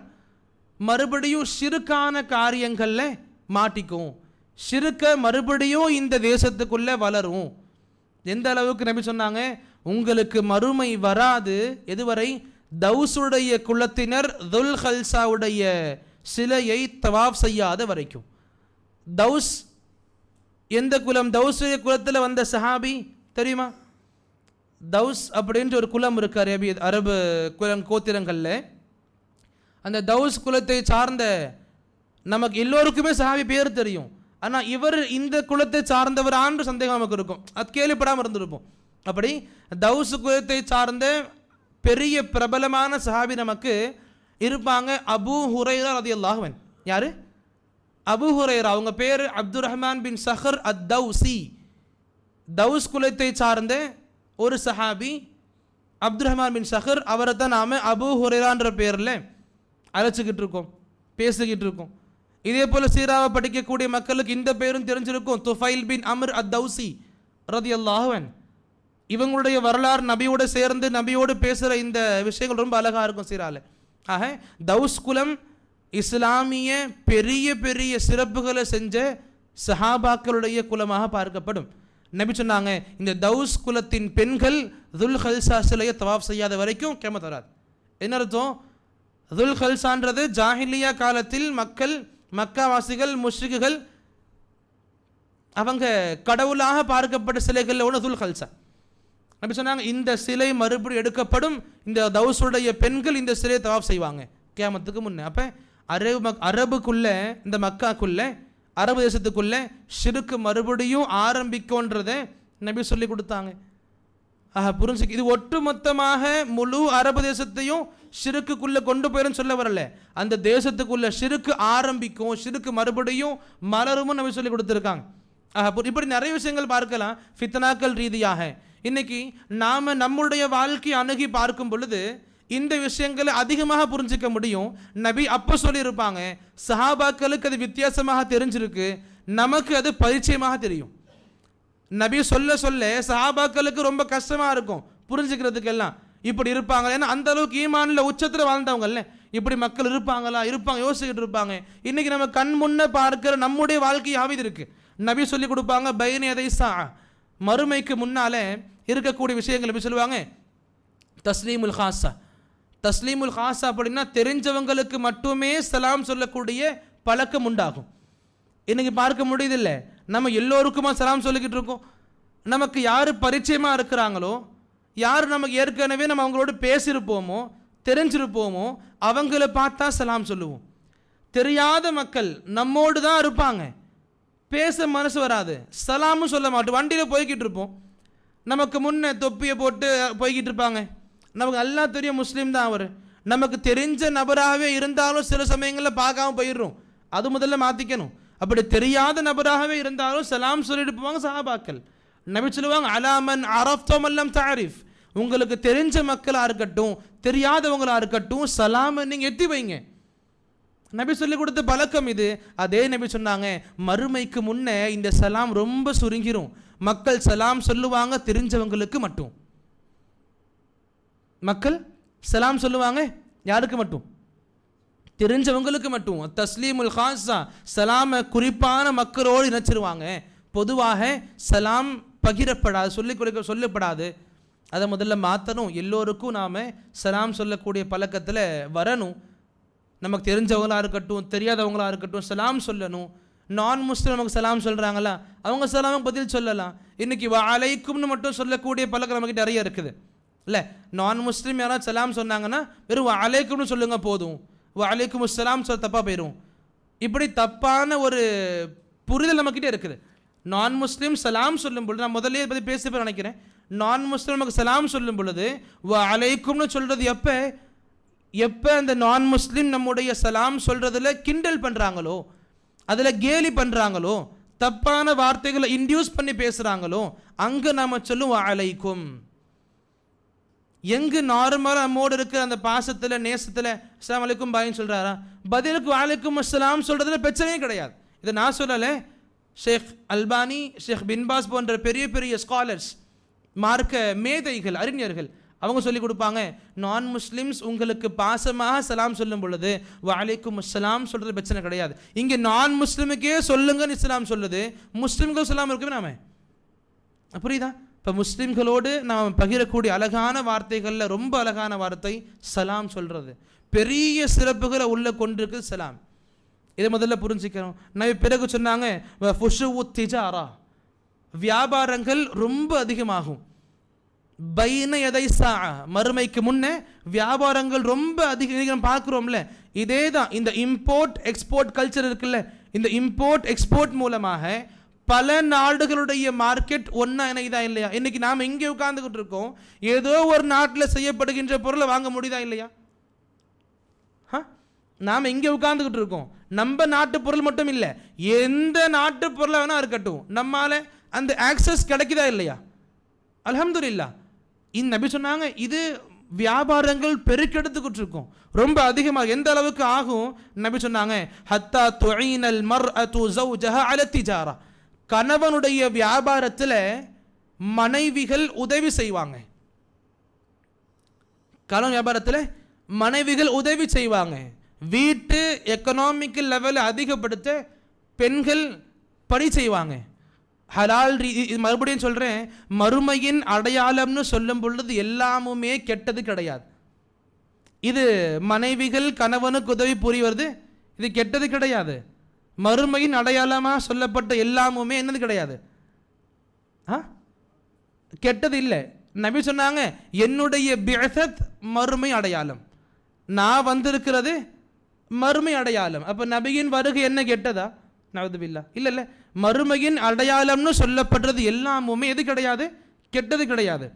மறுபடியும் ஷிருக்கான காரியங்களில் மாட்டிக்கும். ஷிருக்க மறுபடியும் இந்த தேசத்துக்குள்ளே வளரும். எந்த அளவுக்கு நபி சொன்னாங்க, உங்களுக்கு மறுமை வராது எதுவரை தௌசுடைய குலத்தினர் துல் ஹல்சாவுடைய சிலையை தவாஃப் செய்யாத வரைக்கும். தௌஸ் எந்த குலம்? தௌசுடைய குலத்தில் வந்த சஹாபி தெரியுமா? தௌஸ் அப்படின்ற ஒரு குலம் இருக்கு அரபு குலம் கோத்திரங்களில். அந்த தௌஸ் குலத்தை சார்ந்த நமக்கு எல்லோருக்குமே சஹாபி பேர் தெரியும். ஆனால் இவர் இந்த குலத்தை சார்ந்தவர் ஆண்டு சந்தேகம் நமக்கு இருக்கும், அது கேள்விப்படாமல் இருந்திருப்போம். அப்படி தௌஸ் குலத்தை சார்ந்த பெரிய பிரபலமான சஹாபி நமக்கு இருப்பாங்க. அபூ ஹுரைரா ரலியல்லாஹு அன்ஹு. யாரு? அபூ ஹுரைரா. அவங்க பேர் அப்துர் ரஹ்மான் பின் சஹர் அத் தௌசி. தௌஸ் குலத்தை சார்ந்த ஒரு சஹாபி அப்துர் ரஹ்மான் பின் சஹர். அவரை தான் நாம் அபூ ஹுரைரான்ற பேரில் அழைச்சிக்கிட்டு இருக்கோம், பேசிக்கிட்டு இருக்கோம். இதே போல் சீராவை படிக்கக்கூடிய மக்களுக்கு இந்த பேரும் தெரிஞ்சிருக்கும், துஃபைல் பின் அம்ர் அத் தௌசி ரலியல்லாஹு அன்ஹு. இவங்களுடைய வரலாறு நபியோடு சேர்ந்து நபியோடு பேசுகிற இந்த விஷயங்கள் ரொம்ப அழகாக இருக்கும் சீராவில். ஆக தௌஸ் குலம் இஸ்லாமிய பெரிய பெரிய சிறப்புகளை செஞ்ச சஹாபாக்களுடைய குலமாக பார்க்கப்படும். நபி சொன்னாங்க, இந்த தௌஸ் குலத்தின் பெண்கள் துல் ஹல்சா சிலையை தவாஃப் செய்யாத வரைக்கும் கியாமத் வராது. என்ன அர்த்தம்? துல் ஹல்சான்றது ஜாஹிலியா காலத்தில் மக்கள், மக்காவாசிகள், முஷ்ரிக்குகள், அவங்க கடவுளாக பார்க்கப்பட்ட சிலைகளில் ஒன்று துல் ஹல்சா. நபி சொன்னாங்க, இந்த சிலை மறுபடியும் எடுக்கப்படும், இந்த தௌசுடைய பெண்கள் இந்த சிலையை தவாஃப் செய்வாங்க கியாமத்துக்கு முன்னே. அப்போ அரபுக்குள்ளே, இந்த மக்காக்குள்ளே, அரபு தேசத்துக்குள்ளே ஷிருக்கு மறுபடியும் ஆரம்பிக்கும்ன்றதை நபி சொல்லி கொடுத்தாங்க. புரிஞ்சுக்கு. இது ஒட்டுமொத்தமாக முழு அரபு தேசத்தையும் ஷிருக்குக்குள்ளே கொண்டு போயிடும் சொல்ல வரல. அந்த தேசத்துக்குள்ளே ஷிருக்கு ஆரம்பிக்கும், ஷிருக்கு மறுபடியும் மலரும் நபி சொல்லி கொடுத்துருக்காங்க. இப்படி நிறைய விஷயங்கள் பார்க்கலாம் ஃபித்னாக்கள் ரீதியாக. இன்னைக்கு நாம் நம்முடைய வாழ்க்கை அணுகி பார்க்கும் பொழுது இந்த விஷயங்களை அதிகமாக புரிஞ்சிக்க முடியும். நபி அப்போ சொல்லியிருப்பாங்க, சஹாபாக்களுக்கு அது வித்தியாசமாக தெரிஞ்சிருக்கு, நமக்கு அது பரிச்சயமாக தெரியும். நபி சொல்ல சொல்ல சஹாபாக்களுக்கு ரொம்ப கஷ்டமாக இருக்கும் புரிஞ்சுக்கிறதுக்கு. எல்லாம் இப்படி இருப்பாங்க, ஏன்னா அந்த அளவுக்கு ஈமானில் உச்சத்தில் வாழ்ந்தவங்கல்ல, இப்படி மக்கள் இருப்பாங்களா, இருப்பாங்க, யோசிச்சுக்கிட்டு இருப்பாங்க. இன்னைக்கு நம்ம கண் முன்ன பார்க்கிற நம்முடைய வாழ்க்கையாகவே இருக்கு. நபி சொல்லி கொடுப்பாங்க, பைனதை சா, மறுமைக்கு முன்னாலே இருக்கக்கூடிய விஷயங்கள் நபி சொல்லுவாங்க. தஸ்லீமுல் ஹாஸா. தஸ்லீமுல் ஹாஸா அப்படின்னா தெரிஞ்சவங்களுக்கு மட்டுமே சலாம் சொல்லக்கூடிய பழக்கம் உண்டாகும். இன்னைக்கு பார்க்க முடியுதில்லை, நம்ம எல்லோருக்குமா சலாம் சொல்லிக்கிட்டு இருக்கோம். நமக்கு யார் பரிச்சயமாக இருக்கிறாங்களோ, யார் நமக்கு ஏற்கனவே நம்ம அவங்களோட பேசியிருப்போமோ, தெரிஞ்சிருப்போமோ, அவங்கள பார்த்தா சலாம் சொல்லுவோம். தெரியாத மக்கள் நம்மோடு தான் இருப்பாங்க, பேச மனசு வராது, சலாமும் சொல்ல மாட்டோம். வண்டியில் போய்கிட்டு இருப்போம், நமக்கு முன்னே தொப்பியை போட்டு போய்கிட்டு இருப்பாங்க, நமக்கு எல்லாம் தெரியும் முஸ்லீம் தான் அவர், நமக்கு தெரிஞ்ச நபராகவே இருந்தாலும் சில சமயங்களில் பார்க்காம போயிடுறோம். அது முதல்ல மாற்றிக்கணும். அப்படி தெரியாத நபராகவே இருந்தாலும் சலாம் சொல்லிட்டு போவாங்க சஹாபாக்கள். நபி சொல்லுவாங்க, அலாமன் அரஃப்த மல்லம் தஅரிஃப், உங்களுக்கு தெரிஞ்ச மக்களாக இருக்கட்டும் தெரியாதவங்களாக இருக்கட்டும் சலாமை நீங்கள் எத்தி வைங்க. நபி சொல்லி கொடுத்த பழக்கம் இது. அதே நபி சொன்னாங்க, மறுமைக்கு முன்னே இந்த சலாம் ரொம்ப சுருங்கிரும். மக்கள் சலாம் சொல்லுவாங்க தெரிஞ்சவங்களுக்கு மட்டும். மக்கள் சலாம் சொல்லுவாங்க யாருக்கு மட்டும்? தெரிஞ்சவங்களுக்கு மட்டும். தஸ்லீமுல் ஹாஸா, சலாமை குறிப்பான மக்களோடு இணைச்சிருவாங்க. பொதுவாக சலாம் பகிரப்படாது, சொல்லப்படாது. அதை முதல்ல மாற்றணும். எல்லோருக்கும் நாம் சலாம் சொல்லக்கூடிய பழக்கத்தில் வரணும். நமக்கு தெரிஞ்சவங்களாக இருக்கட்டும் தெரியாதவங்களாக இருக்கட்டும் சலாம் சொல்லணும். நான் முஸ்லீம் நமக்கு சலாம் சொல்கிறாங்களா, அவங்க சலாமுக்கு பதில் சொல்லலாம். இன்றைக்கி வலைக்கும்னு மட்டும் சொல்லக்கூடிய பழக்கம் நமக்கு நிறைய இருக்குது இல்லை. நான் முஸ்லீம் யாராவது சலாம் சொன்னாங்கன்னா வெறும் வலைக்கும்னு சொல்லுங்கள் போதும், வலைக்கும் சலாம் சொல்ல தப்பாக போயிடும். இப்படி தப்பான ஒரு புரிதல் நம்மக்கிட்டே இருக்குது. நான் முஸ்லீம் சலாம் சொல்லும் பொழுது, நான் முதல்ல பற்றி பேச நினைக்கிறேன், நான் முஸ்லீம் நமக்கு சலாம் சொல்லும் பொழுது வலைக்கும்னு சொல்கிறது எப்போ அந்த நான் முஸ்லீம் நம்முடைய சலாம் சொல்கிறதுல கிண்டல் பண்ணுறாங்களோ, அதில் கேலி பண்ணுறாங்களோ, தப்பான வார்த்தைகளை இன்டியூஸ் பண்ணி பேசுகிறாங்களோ, அங்கே நாம் சொல்லும் வலைக்கும். எங்கு நார்மலாக நம்மோடு இருக்கிற அந்த பாசத்தில் நேசத்தில் அஸ்ஸலாமு அலைக்கும் பாயின்னு சொல்கிறாரா, பதிலுக்கு வலைக்கும் அஸ்ஸலாம் சொல்கிறதுல பிரச்சனையே கிடையாது. இதை நான் சொல்லலை, ஷேக் அல்பானி, ஷேக் பின்பாஸ் போன்ற பெரிய பெரிய ஸ்காலர்ஸ், மார்க்க மேதைகள், அறிஞர்கள், அவங்க சொல்லிக் கொடுப்பாங்க, நான் முஸ்லிம்ஸ் உங்களுக்கு பாசமாக சலாம் சொல்லும் பொழுது வலைக்கும் அஸ்ஸலாம் சொல்கிறது பிரச்சனை கிடையாது. இங்கே நான் முஸ்லிமுக்கே சொல்லுங்கன்னு இஸ்லாம் சொல்லுது, முஸ்லிம்கள் சலாம் இருக்குமே நாம. புரியுதா? இப்போ முஸ்லிம்களோடு நாம் பகிரக்கூடிய அழகான வார்த்தைகளில் ரொம்ப அழகான வார்த்தை சலாம் சொல்கிறது. பெரிய சிறப்புகளை உள்ள கொண்டிருக்கு சலாம். இதை முதல்ல புரிஞ்சுக்கிறோம். நான் பிறகு சொன்னாங்க, திஜாரா, வியாபாரங்கள் ரொம்ப அதிகமாகும். பைன எதை சா, மறுமைக்கு முன்னே வியாபாரங்கள் ரொம்ப அதிகம் பார்க்குறோம்ல. இதே தான் இந்த இம்போர்ட் எக்ஸ்போர்ட் கல்ச்சர் இருக்குல்ல, இந்த இம்போர்ட் எக்ஸ்போர்ட் மூலமாக பல நாடுகளுடைய மார்க்கெட் ஒன்றா இணைதா இல்லையா? இன்னைக்கு நாம் இங்கே உட்கார்ந்துக்கிட்டு இருக்கோம், ஏதோ ஒரு நாட்டில் செய்யப்படுகின்ற பொருளை வாங்க முடியுதா இல்லையா? நாம் இங்கே உட்கார்ந்துக்கிட்டு இருக்கோம், நம்ம நாட்டு பொருள் மட்டும் இல்லை, எந்த நாட்டு பொருளை வேணா இருக்கட்டும், நம்மால அந்த ஆக்சஸ் கிடைக்குதா இல்லையா? அல்ஹம்துலில்லாஹ். இந்த நபி சொன்னாங்க, இது வியாபாரங்கள் பெருக்கெடுத்துக்கிட்டு இருக்கும் ரொம்ப அதிகமாக. எந்த அளவுக்கு ஆகும்? நபி சொன்னாங்க, ஹத்தா துஈனல் மர்அது ஸௌஜஹா அல திஜாரா, கணவனுடைய வியாபாரத்தில் மனைவிகள் உதவி செய்வாங்க. கணவன் வியாபாரத்தில் மனைவிகள் உதவி செய்வாங்க. வீட்டு எக்கனாமிக்கல் லெவலை அதிகப்படுத்த பெண்கள் பணி செய்வாங்க. ஹலால் மறுபடியும் சொல்கிறேன், மறுமையின் அடையாளம்னு சொல்லும் பொழுது எல்லாமுமே கெட்டது கிடையாது. இது மனைவிகள் கணவனுக்கு உதவி புரிவது இது கெட்டது கிடையாது. மறுமையின் அடையாளமாக சொல்லப்பட்ட எல்லாமுமே என்னது கிடையாது, கெட்டது இல்லை. நபி சொன்னாங்க, என்னுடைய பிஅஸத் மறுமை அடையாளம், நான் வந்திருக்கிறது மறுமை அடையாளம். அப்போ நபியின் வருகை என்ன கெட்டதா? நவுதுபில்லா, இல்லை இல்லை. மறுமையின் அடையாளம்னு சொல்லப்படுறது எல்லாமுமே எது கிடையாது, கெட்டது கிடையாது.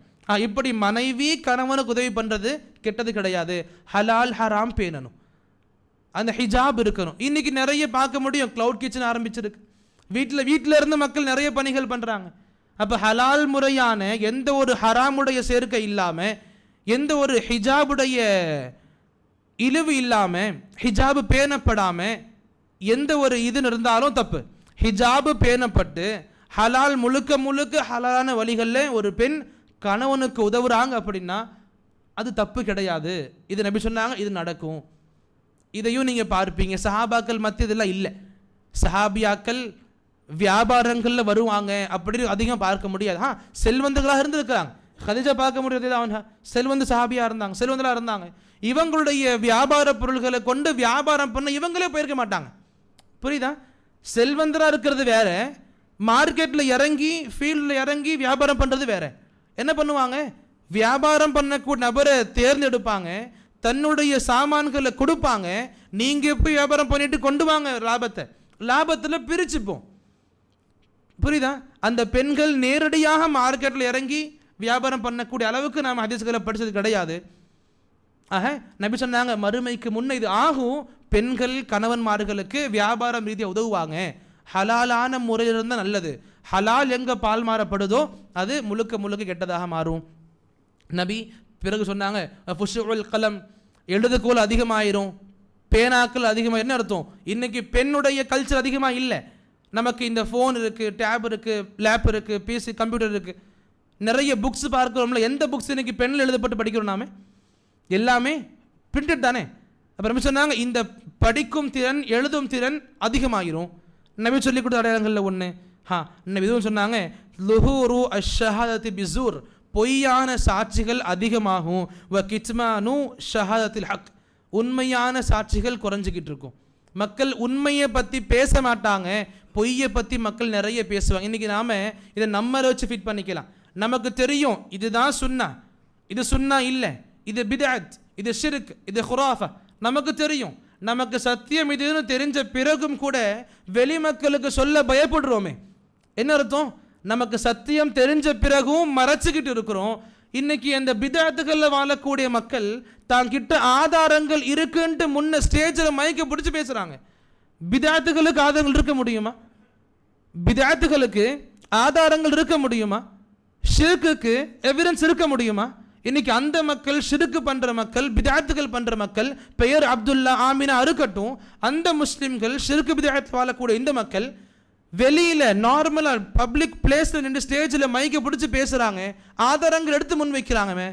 இப்படி மனைவி கணவனுக்கு உதவி பண்ணுறது கெட்டது கிடையாது. ஹலால் ஹராம் பேணணும், அந்த ஹிஜாப் இருக்கணும். இன்னைக்கு நிறைய பார்க்க முடியும், கிளவுட் கிச்சன் ஆரம்பிச்சிருக்கு. வீட்டில் இருந்து மக்கள் நிறைய பணிகள் பண்ணுறாங்க. அப்போ ஹலால் முறையான எந்த ஒரு ஹராமுடைய சேர்க்கை இல்லாமல், எந்த ஒரு ஹிஜாபுடைய இழிவு இல்லாமல், ஹிஜாபு பேணப்படாமல் எந்த ஒரு இது இருந்தாலும் தப்பு. ஹிஜாபு பேணப்பட்டு ஹலால் முழுக்க முழுக்க ஹலாலான வழிகளில் ஒரு பெண் கணவனுக்கு உதவுறாங்க அப்படின்னா அது தப்பு கிடையாது. இது நபி சொன்னாங்க, இது நடக்கும். இதையும் நீங்கள் பார்ப்பீங்க. சஹாபாக்கள் மத்தியதெல்லாம் இல்லை. சஹாபியாக்கள் வியாபாரங்களில் வருவாங்க அப்படின்னு அதிகம் பார்க்க முடியாது. செல்வந்தர்களாக இருந்திருக்கிறாங்க. கதீஜா பார்க்க முடியாது, அவன் செல்வந்த சஹாபியாக இருந்தாங்க, செல்வந்தலாக இருந்தாங்க. இவங்களுடைய வியாபார பொருள்களை கொண்டு வியாபாரம் பண்ண இவங்களே போயிருக்க மாட்டாங்க. புரியுதா? செல்வந்தராக இருக்கிறது வேற, மார்க்கெட்டில் இறங்கி ஃபீல்டில் இறங்கி வியாபாரம் பண்ணுறது வேற. என்ன பண்ணுவாங்க? வியாபாரம் பண்ணக்கூடிய நபரை தேர்ந்தெடுப்பாங்க, தன்னுடைய சாமான்களை கொடுப்பாங்க, நீங்கள் போய் வியாபாரம் பண்ணிட்டு கொண்டு வாங்க லாபத்தில் பிரிச்சுப்போம். புரியுதா? அந்த பெண்கள் நேரடியாக மார்க்கெட்டில் இறங்கி வியாபாரம் பண்ணக்கூடிய அளவுக்கு நாம் ஹதீஸ்களை படித்தது கிடையாது. நபி சொன்னாங்க, மறுமைக்கு முன்ன இது ஆகும், பெண்கள் கணவன்மார்களுக்கு வியாபாரம் ரீதியாக உதவுவாங்க ஹலாலான முறையில் இருந்தால் நல்லது. ஹலால் எங்கே பால் மாறப்படுதோ அது முழுக்க முழுக்க கெட்டதாக மாறும். நபி பிறகு சொன்னாங்க, ஃபுஷுல் கலம், எழுதுகோல் அதிகமாயிரும், பேனாக்கள் அதிகமாக. என்ன அர்த்தம்? இன்னைக்கு பெண்ணுடைய கல்ச்சர் அதிகமாக இல்லை. நமக்கு இந்த ஃபோன் இருக்குது, டேப் இருக்குது, லேப் இருக்குது, பிசி கம்ப்யூட்டர் இருக்குது, நிறைய புக்ஸ் பார்க்குறோம்ல. எந்த புக்ஸ் இன்னைக்கு பெண்ணில் எழுதப்பட்டு படிக்கிறோம்? நாம எல்லாமே பிரிண்டட் தானே. அப்புறம் சொன்னாங்க இந்த படிக்கும் திறன், எழுதும் திறன் அதிகமாகிரும். நபி சொல்லிக் கொடுத்த அடையாளங்களில் ஒன்று. நபி இதுவும் சொன்னாங்க, லுஹூரு அஷ்ஷஹாதத்தி பிஸூர், பொய்யான சாட்சிகள் அதிகமாகும். வ கித்மானு ஷஹாதத்தில் ஹக், உண்மையான சாட்சிகள் குறைஞ்சிக்கிட்டு இருக்கும். மக்கள் உண்மையை பற்றி பேச மாட்டாங்க, பொய்யை பற்றி மக்கள் நிறைய பேசுவாங்க. இன்றைக்கி நாம் இதை நம்மளை வச்சு ஃபிட் பண்ணிக்கலாம். நமக்கு தெரியும் இதுதான் சுன்னா, இது சுன்னா இல்லை, இது பித்அத், இது ஷிர்க், இது குராஃபா. நமக்கு தெரியும். நமக்கு சத்தியம் இதுன்னு தெரிஞ்ச பிறகும் கூட வெளி மக்களுக்கு சொல்ல பயப்படுறோமே. என்ன அர்த்தம்? நமக்கு சத்தியம் தெரிஞ்ச பிறகும் மறைச்சிக்கிட்டு இருக்கிறோம். இன்னைக்கு அந்த பித்அத்துகளில் வாழக்கூடிய மக்கள் தாங்கிட்ட ஆதாரங்கள் இருக்குன்ட்டு முன்ன ஸ்டேஜில் மைக்க பிடிச்சி பேசுகிறாங்க. பித்அத்துகளுக்கு ஆதாரங்கள் இருக்க முடியுமா? பித்அத்துகளுக்கு ஆதாரங்கள் இருக்க முடியுமா? ஷிர்க்குக்கு எவிடன்ஸ் இருக்க முடியுமா? இன்னைக்கு அந்த மக்கள், ஷிர்க்கு பண்ற மக்கள், பித்அத்துகள் பண்ற மக்கள், பெயர் அப்துல்லா, ஆமினா இருக்கட்டும், அந்த முஸ்லிம்கள் ஷிர்க்கு பித்அத் வாழக்கூடிய இந்த மக்கள் வெளியில நார்மலா பப்ளிக் பிளேஸ்ல நின்று ஸ்டேஜில் மைக்க பிடிச்சி பேசுறாங்க. ஆதாரங்கள் எடுத்து முன் வைக்கிறாங்க,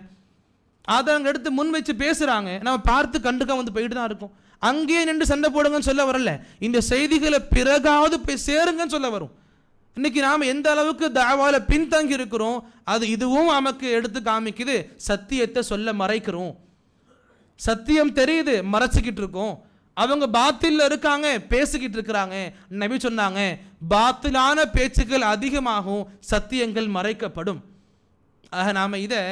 ஆதாரங்கள் எடுத்து முன் வச்சு பேசுறாங்க. நம்ம பார்த்து கண்டுக்க வந்து போயிட்டு தான் இருக்கும். அங்கேயே நின்று சண்டை போடுங்கன்னு சொல்ல வரல, இந்த செய்திகளை பிறகாவது போய் சேருங்கன்னு சொல்ல வரும். இன்னைக்கு நாம் எந்த அளவுக்கு தாவால பின்தங்கி இருக்கிறோம், அது இதுவும் நமக்கு எடுத்து காமிக்குது. சத்தியத்தை சொல்ல மறைக்கிறோம், சத்தியம் தெரியுது மறைச்சிக்கிட்டு இருக்கோம். அவங்க பாத்தில்ல இருக்காங்க, பேசிக்கிட்டு இருக்கிறாங்க. நபி சொன்னாங்க, பாத்திலான பேச்சுக்கள் அதிகமாகும், சத்தியங்கள் மறைக்கப்படும். ஆக நாம் இதை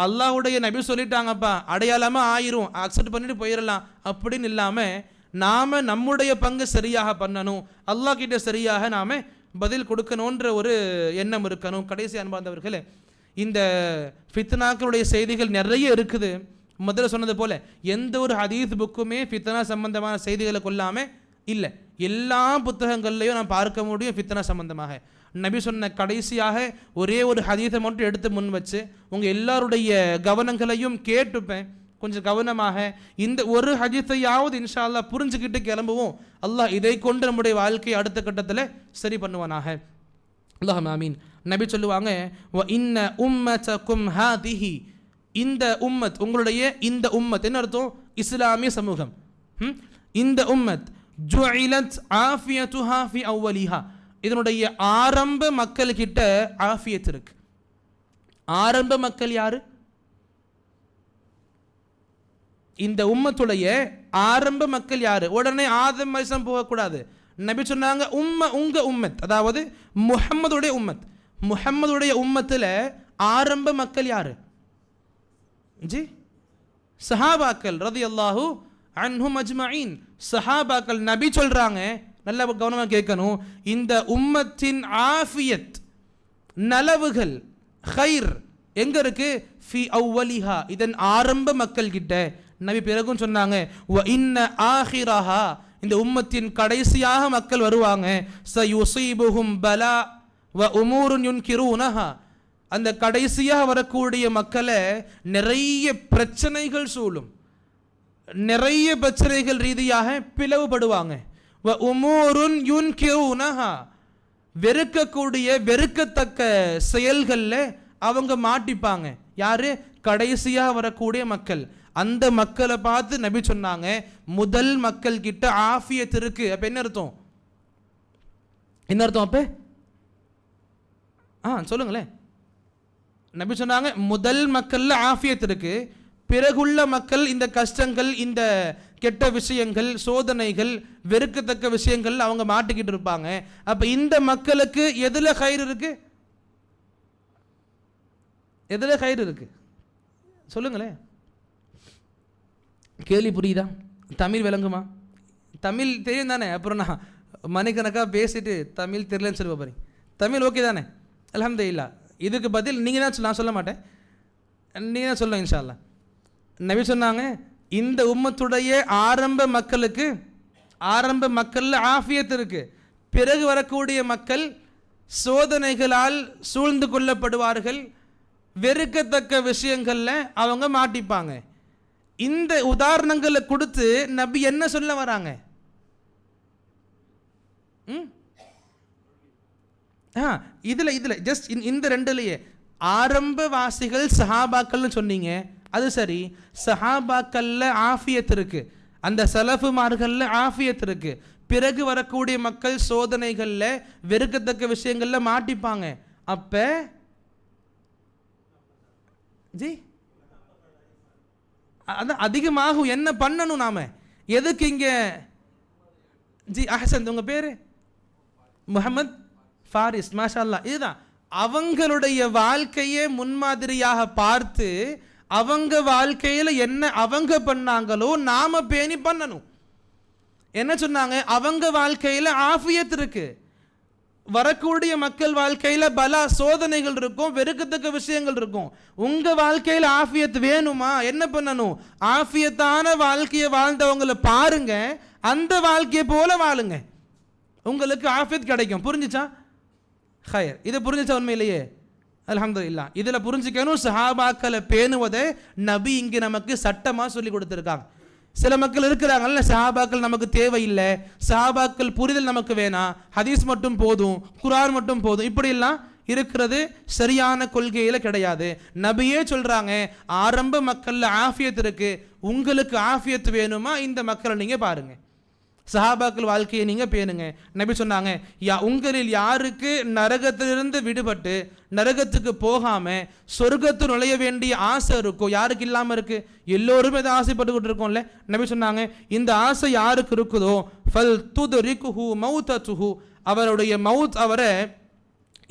அல்லாஹ்வுடைய நபி சொல்லிட்டாங்கப்பா, அடையாளமாக ஆயிரும், அக்செப்ட் பண்ணிட்டு போயிடலாம் அப்படின்னு இல்லாமல் நாம் நம்முடைய பங்கு சரியாக பண்ணணும், அல்லாஹ் கிட்ட சரியாக நாம் பதில் கொடுக்கணுன்ற ஒரு எண்ணம் இருக்கணும். கடைசி அன்பார்ந்தவர்களே, இந்த ஃபித்னாக்களுடைய செய்திகள் நிறைய இருக்குது. முதல்ல சொன்னது போல எந்த ஒரு ஹதீஸ் புக்குமே ஃபித்னா சம்பந்தமான செய்திகளை கொள்ளாமல் இல்லை. எல்லா புத்தகங்கள்லையும் நான் பார்க்க முடியும் ஃபித்னா சம்பந்தமாக. நபி சொன்ன கடைசியாக ஒரே ஒரு ஹதீஸை மட்டும் எடுத்து முன் வச்சு உங்கள் எல்லாருடைய கவனங்களையும் கேட்டுப்பேன். கொஞ்சம் கவனமாக இந்த ஒரு ஹதீஸையாவது இன்ஷா அல்லாஹ் புரிஞ்சுக்கிட்டு கிளம்புவோம். அல்லாஹ் இதை கொண்டு நம்முடைய வாழ்க்கையை அடுத்த கட்டத்தில் சரி பண்ணுவானாக. அல்லாஹ் ஆமீன். நபி சொல்லுவாங்க, வ இன்ன உம்மத்தகும் ஹாதிஹி, இந்த உம்மத், உங்களுடைய இந்த உம்மத், என்ன அர்த்தம்? இஸ்லாமிய சமூகம். இந்த உம்மத் ஜுஇலத் ஆஃபியத்துஹா ஃபி அவ்வலிஹா, இதனுடைய ஆரம்ப மக்கள் கிட்ட ஆஃபியத் இருக்கு. ஆரம்ப மக்கள் யாரு? இந்த உம்மத்துடைய ஆரம்ப மக்கள் யாரு? உடனே ஆதம் அலைஹிஸ்ஸலாம் போகக்கூடாது. நபி சொன்னாங்க, உங்க உம்மத், அதாவது முஹம்மதுடைய உம்மத். முஹம்மதுடைய உம்மத்தில் ஆரம்ப மக்கள் யாரு? ஜி சஹாபாக்கள் ரலியல்லாஹு அன்ஹும் அஜ்மஈன். சஹாபாக்கள். நபி சொல்றாங்க, நல்ல கவனமாக கேட்கணும், இந்த உம்மத்தின் ஆஃபியத், நலவுகள், ஹைர் எங்க இருக்கு? ஃபி அவ்வலிஹா, இதன் ஆரம்ப மக்கள் கிட்ட. நபி பிறகும் சொன்னாங்க, வ இன்ன ஆஹிரஹா, இந்த உம்மத்தின் கடைசியாக மக்கள் வருவாங்க, சயுஸீபுஹும் பலா வ உமூருன் யுன்கிரூனஹா, அந்த கடைசியாக வரக்கூடிய மக்களை நிறைய பிரச்சனைகள் சூழும், நிறைய பிரச்சனைகள் ரீதியாக பிளவுபடுவாங்க. வ உமூருன் யுன்கிரூனஹா, வெறுக்கக்கூடிய வெறுக்கத்தக்க செயல்களில் அவங்க மாட்டிப்பாங்க. யாரு? கடைசியாக வரக்கூடிய மக்கள். அந்த மக்களை பார்த்து நபி சொன்னாங்க, முதல் மக்கள் கிட்ட ஆஃபியத் இருக்கு. அப்ப என்ன அர்த்தம்? என்ன அர்த்தம் அப்ப? சொல்லுங்களேன். நபி சொன்னாங்க, முதல் மக்கள்ல ஆஃபியத் இருக்கு, பிறகுள்ள மக்கள் இந்த கஷ்டங்கள், இந்த கெட்ட விஷயங்கள், சோதனைகள், வெறுக்கத்தக்க விஷயங்கள் அவங்க மாட்டிக்கிட்டு இருப்பாங்க. அப்ப இந்த மக்களுக்கு எதுல கயிறு இருக்கு? எதுல கயிறு இருக்கு? சொல்லுங்களேன். கேள்வி புரியுதா? தமிழ் விளங்குமா? தமிழ் தெரியும் தானே? அப்புறம் நான் மணிக்கணக்காக பேசிட்டு தமிழ் தெரியலன்னு சொல்லுவ பாரு. தமிழ் ஓகே தானே? அல்ஹம்துலில்லாஹ். இதுக்கு பதில் நீங்கள் தான், நான் சொல்ல மாட்டேன், நீங்கள் தான் சொல்லுங்க இன்ஷா அல்லாஹ். நபி சொன்னாங்க, இந்த உம்மத்துடைய ஆரம்ப மக்களுக்கு, ஆரம்ப மக்களில் ஆஃபியத் இருக்கு, பிறகு வரக்கூடிய மக்கள் சோதனைகளால் சூழ்ந்து கொள்ளப்படுவார்கள், வெறுக்கத்தக்க விஷயங்களில் அவங்க மாட்டிப்பாங்க. இந்த உதாரணங்களை கொடுத்து நபி என்ன சொல்ல வராங்க? இதில் ஜஸ்ட் இந்த ரெண்டுலையே ஆரம்பவாசிகள் சஹாபாக்கள்னு சொன்னீங்க, அது சரி. சஹாபாக்கள்ல ஆஃபியத் இருக்கு, அந்த சலஃபுமார்கள்ல ஆஃபியத் இருக்கு. பிறகு வரக்கூடிய மக்கள் சோதனைகள்ல வெறுக்கத்தக்க விஷயங்கள்ல மாட்டிப்பாங்க. அப்ப ஜி அதான் அதிகமாகும். என்ன பண்ணணும் நாம? எதுக்கு இங்க ஜி அஹ்சன், உங்க பேரு முஹம்மத் ஃபாரிஸ், மாஷா அல்லாஹ். இதுதான் அவங்களுடைய வாழ்க்கையை முன்மாதிரியாக பார்த்து அவங்க வாழ்க்கையில் என்ன அவங்க பண்ணாங்களோ நாம பேணி பண்ணணும். என்ன சொன்னாங்க? அவங்க வாழ்க்கையில் ஆஃபியத் இருக்கு, வரக்கூடிய மக்கள் வாழ்க்கையில் பலா சோதனைகள் இருக்கும், வெறுக்கத்தக்க விஷயங்கள் இருக்கும். உங்க வாழ்க்கையில் ஆஃபியத் வேணுமா? என்ன பண்ணணும்? ஆஃபியத்தான வாழ்க்கையை வாழ்ந்தவங்களை பாருங்க, அந்த வாழ்க்கையை போல வாழுங்க, உங்களுக்கு ஆஃபியத் கிடைக்கும். புரிஞ்சுச்சா? ஹயர். இது புரிஞ்சுச்சா? உண்மையிலேயே அல்ஹம்துலில்லாஹ். இதில் புரிஞ்சுக்கணும், சஹாபாக்களை பேணுவதை நபி இங்கே நமக்கு சட்டமாக சொல்லி கொடுத்துருக்காங்க. சில மக்கள் இருக்கிறாங்கல்ல, சஹாபாக்கள் நமக்கு தேவையில்லை, சஹாபாக்கள் புரிதல் நமக்கு வேணாம், ஹதீஸ் மட்டும் போதும், குர்ஆன் மட்டும் போதும், இப்படியெல்லாம் இருக்கிறது சரியான கொள்கையில் கிடையாது. நபியே சொல்கிறாங்க, ஆரம்ப மக்களில் ஆஃபியத் இருக்கு, உங்களுக்கு ஆஃபியத் வேணுமா? இந்த மக்களை நீங்கள் பாருங்கள், சஹாபாக்கள் வாழ்க்கையை நீங்கள் பேணுங்க. நபி சொன்னாங்க, உங்களில் யாருக்கு நரகத்திலிருந்து விடுபட்டு நரகத்துக்கு போகாமல் சொர்க்கத்து நுழைய வேண்டிய ஆசை இருக்கோ? யாருக்கு இல்லாமல் இருக்கு? எல்லோருமே இதை ஆசைப்பட்டுக்கிட்டு இருக்கோம்ல. நபி சொன்னாங்க, இந்த ஆசை யாருக்கு இருக்குதோ ஃபல் துத்ரிகுஹு மௌததுஹு, அவருடைய மவுத் அவரை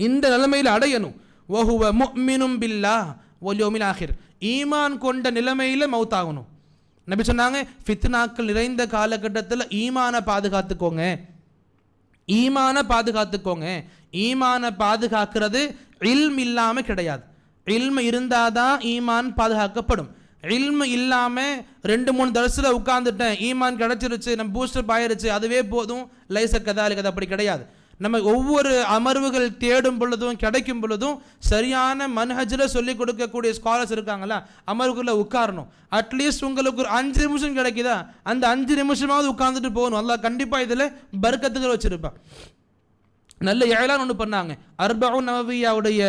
இந்த நிலைமையில் அடையணும். வஹுவ முஃமினும் பில்லாஹ் வல் யௌமில் ஆஹிர், ஈமான் கொண்ட நிலைமையில் மவுத்தாகணும். நபி சொன்னாங்க, ஃபித்னாக்கள் நிறைந்த காலகட்டத்தில் ஈமான பாதுகாத்துக்கோங்க, ஈமான பாதுகாத்துக்கோங்க. ஈமான பாதுகாக்கிறது இல்ம் இல்லாமல் கிடையாது. இல்ம் இருந்தாதான் ஈமான் பாதுகாக்கப்படும். இல்ம் இல்லாமல் 2-3 தர்ஸில் உட்காந்துட்டேன், ஈமான் கிடச்சிருச்சு, நம்ம பூஸ்டர் ஆயிருச்சு, அதுவே போதும், லைச கதாலிக்கது, அப்படி கிடையாது. நம்ம ஒவ்வொரு அமர்வுகள் தேடும் பொழுதும் கிடைக்கும் பொழுதும் சரியான மன்ஹஜில் சொல்லிக் கொடுக்கக்கூடிய ஸ்காலர்ஸ் இருக்காங்களா, அமர்வுகளில் உட்காரணும். அட்லீஸ்ட் உங்களுக்கு ஒரு 5 நிமிஷம் கிடைக்குதா, அந்த 5 நிமிஷமாவது உட்கார்ந்துட்டு போகணும். அல்லாஹ் கண்டிப்பாக இதில் பர்க்கத்துகள் வச்சுருப்பான். நல்ல ஏழான் ஒன்று பண்ணாங்க, அர்பஉன் நவவியாவுடைய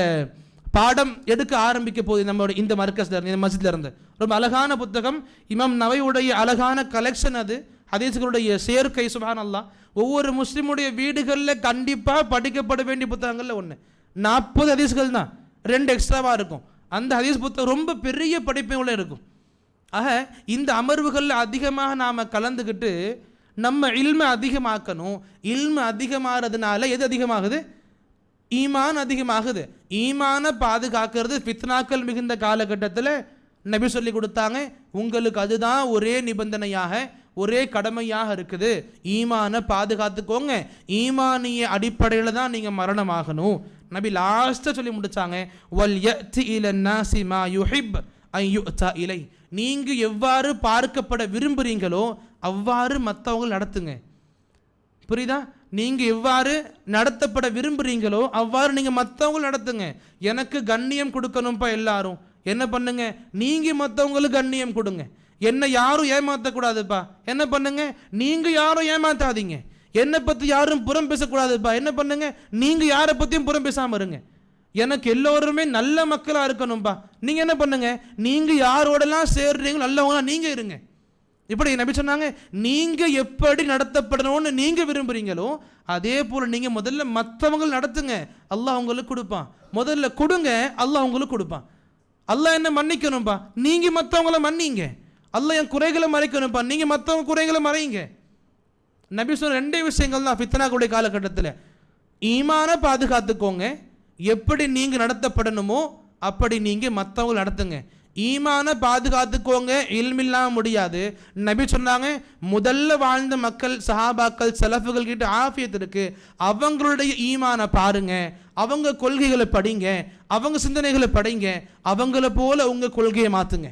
பாடம் எடுக்க ஆரம்பிக்க போகுது நம்மளுடைய இந்த மர்கஸ்ல இருந்து, இந்த மஸ்ஜித்ல இருந்து. ரொம்ப அழகான புத்தகம், இமாம் நவவியுடைய அழகான கலெக்ஷன் அது, ஹதீஸ்களுடைய சேர்க்கை. சுப்ஹானல்லாஹ், ஒவ்வொரு முஸ்லீமுடைய வீடுகளில் கண்டிப்பாக படிக்கப்பட வேண்டிய புத்தகங்களில் ஒன்று. 40 ஹதீஸ்கள் தான், 2 எக்ஸ்ட்ராவாக இருக்கும். அந்த ஹதீஸ் புத்தகம் ரொம்ப பெரிய படிப்புகளும் இருக்கும். ஆக இந்த அமர்வுகளில் அதிகமாக நாம் கலந்துக்கிட்டு நம்ம இல்மை அதிகமாக்கணும். இல்மை அதிகமாகிறதுனால எது அதிகமாகுது? ஈமான் அதிகமாகுது. ஈமான பாதுகாக்கிறது ஃபித்னாக்கள் மிகுந்த காலகட்டத்தில் நபி சொல்லி கொடுத்தாங்க, உங்களுக்கு அதுதான் ஒரே நிபந்தனையாக, ஒரே கடமையாக இருக்குது. ஈமானை பாதுகாத்துக்கோங்க, ஈமானிய அடிப்படையில் தான் நீங்கள் மரணமாகணும். நபி லாஸ்ட்டாக சொல்லி முடித்தாங்க, வல் யத்தி இலன் நாஸி மா யுஹிப் அன் யுஅதா இலை, நீங்கள் எவ்வாறு பார்க்கப்பட விரும்புகிறீங்களோ அவ்வாறு மற்றவங்க நடத்துங்க. புரியுதா? நீங்கள் எவ்வாறு நடத்தப்பட விரும்புகிறீங்களோ அவ்வாறு நீங்கள் மற்றவங்க நடத்துங்க. எனக்கு கண்ணியம் கொடுக்கணும்ப்பா எல்லாரும், என்ன பண்ணுங்க, நீங்கள் மற்றவங்களுக்கு கண்ணியம் கொடுங்க. என்னை யாரும் ஏமாற்றக்கூடாதுப்பா, என்ன பண்ணுங்க, நீங்கள் யாரும் ஏமாற்றாதீங்க. என்னை பற்றி யாரும் புறம் பேசக்கூடாதுப்பா, என்ன பண்ணுங்க, நீங்கள் யாரை பற்றியும் புறம் பேசாமல் இருங்க. எனக்கு எல்லோருமே நல்ல மக்களாக இருக்கணும்ப்பா, நீங்கள் என்ன பண்ணுங்க, நீங்கள் யாரோடலாம் சேர்றீங்களோ நல்லவங்களா நீங்கள் இருங்க. இப்படி நபி சொன்னாங்க, நீங்கள் எப்படி நடத்தப்படணும்னு நீங்கள் விரும்புகிறீங்களோ அதே போல் நீங்கள் முதல்ல மற்றவங்க நடத்துங்க, அல்லாஹ் உங்களுக்கு கொடுப்பான். முதல்ல கொடுங்க, அல்லாஹ் உங்களுக்கு கொடுப்பான். அல்லாஹ் என்ன மன்னிக்கணும்ப்பா, நீங்கள் மற்றவங்கள மன்னிங்க. அல்லாஹ் என் குறைகளை மறைக்கணும்ப்பா, நீங்கள் மற்றவங்க குறைகளை மறைங்க. நபி சொன்ன 2 விஷயங்கள் தான் ஃபித்னாக்குடைய காலகட்டத்தில். ஈமானை பாதுகாத்துக்கோங்க, எப்படி நீங்கள் நடத்தப்படணுமோ அப்படி நீங்கள் மற்றவங்க நடத்துங்க. ஈமானை பாதுகாத்துக்கோங்க, இல்மில்லாமல் முடியாது. நபி சொன்னாங்க, முதல்ல வாழ்ந்த மக்கள் சஹாபாக்கள் சலஃபுகள் கிட்ட ஆஃபியத் இருக்கு, அவங்களுடைய ஈமானை பாருங்க, அவங்க கொள்கைகளை படிங்க, அவங்க சிந்தனைகளை படிங்க, அவங்கள போல உங்கள் கொள்கையை மாற்றுங்க.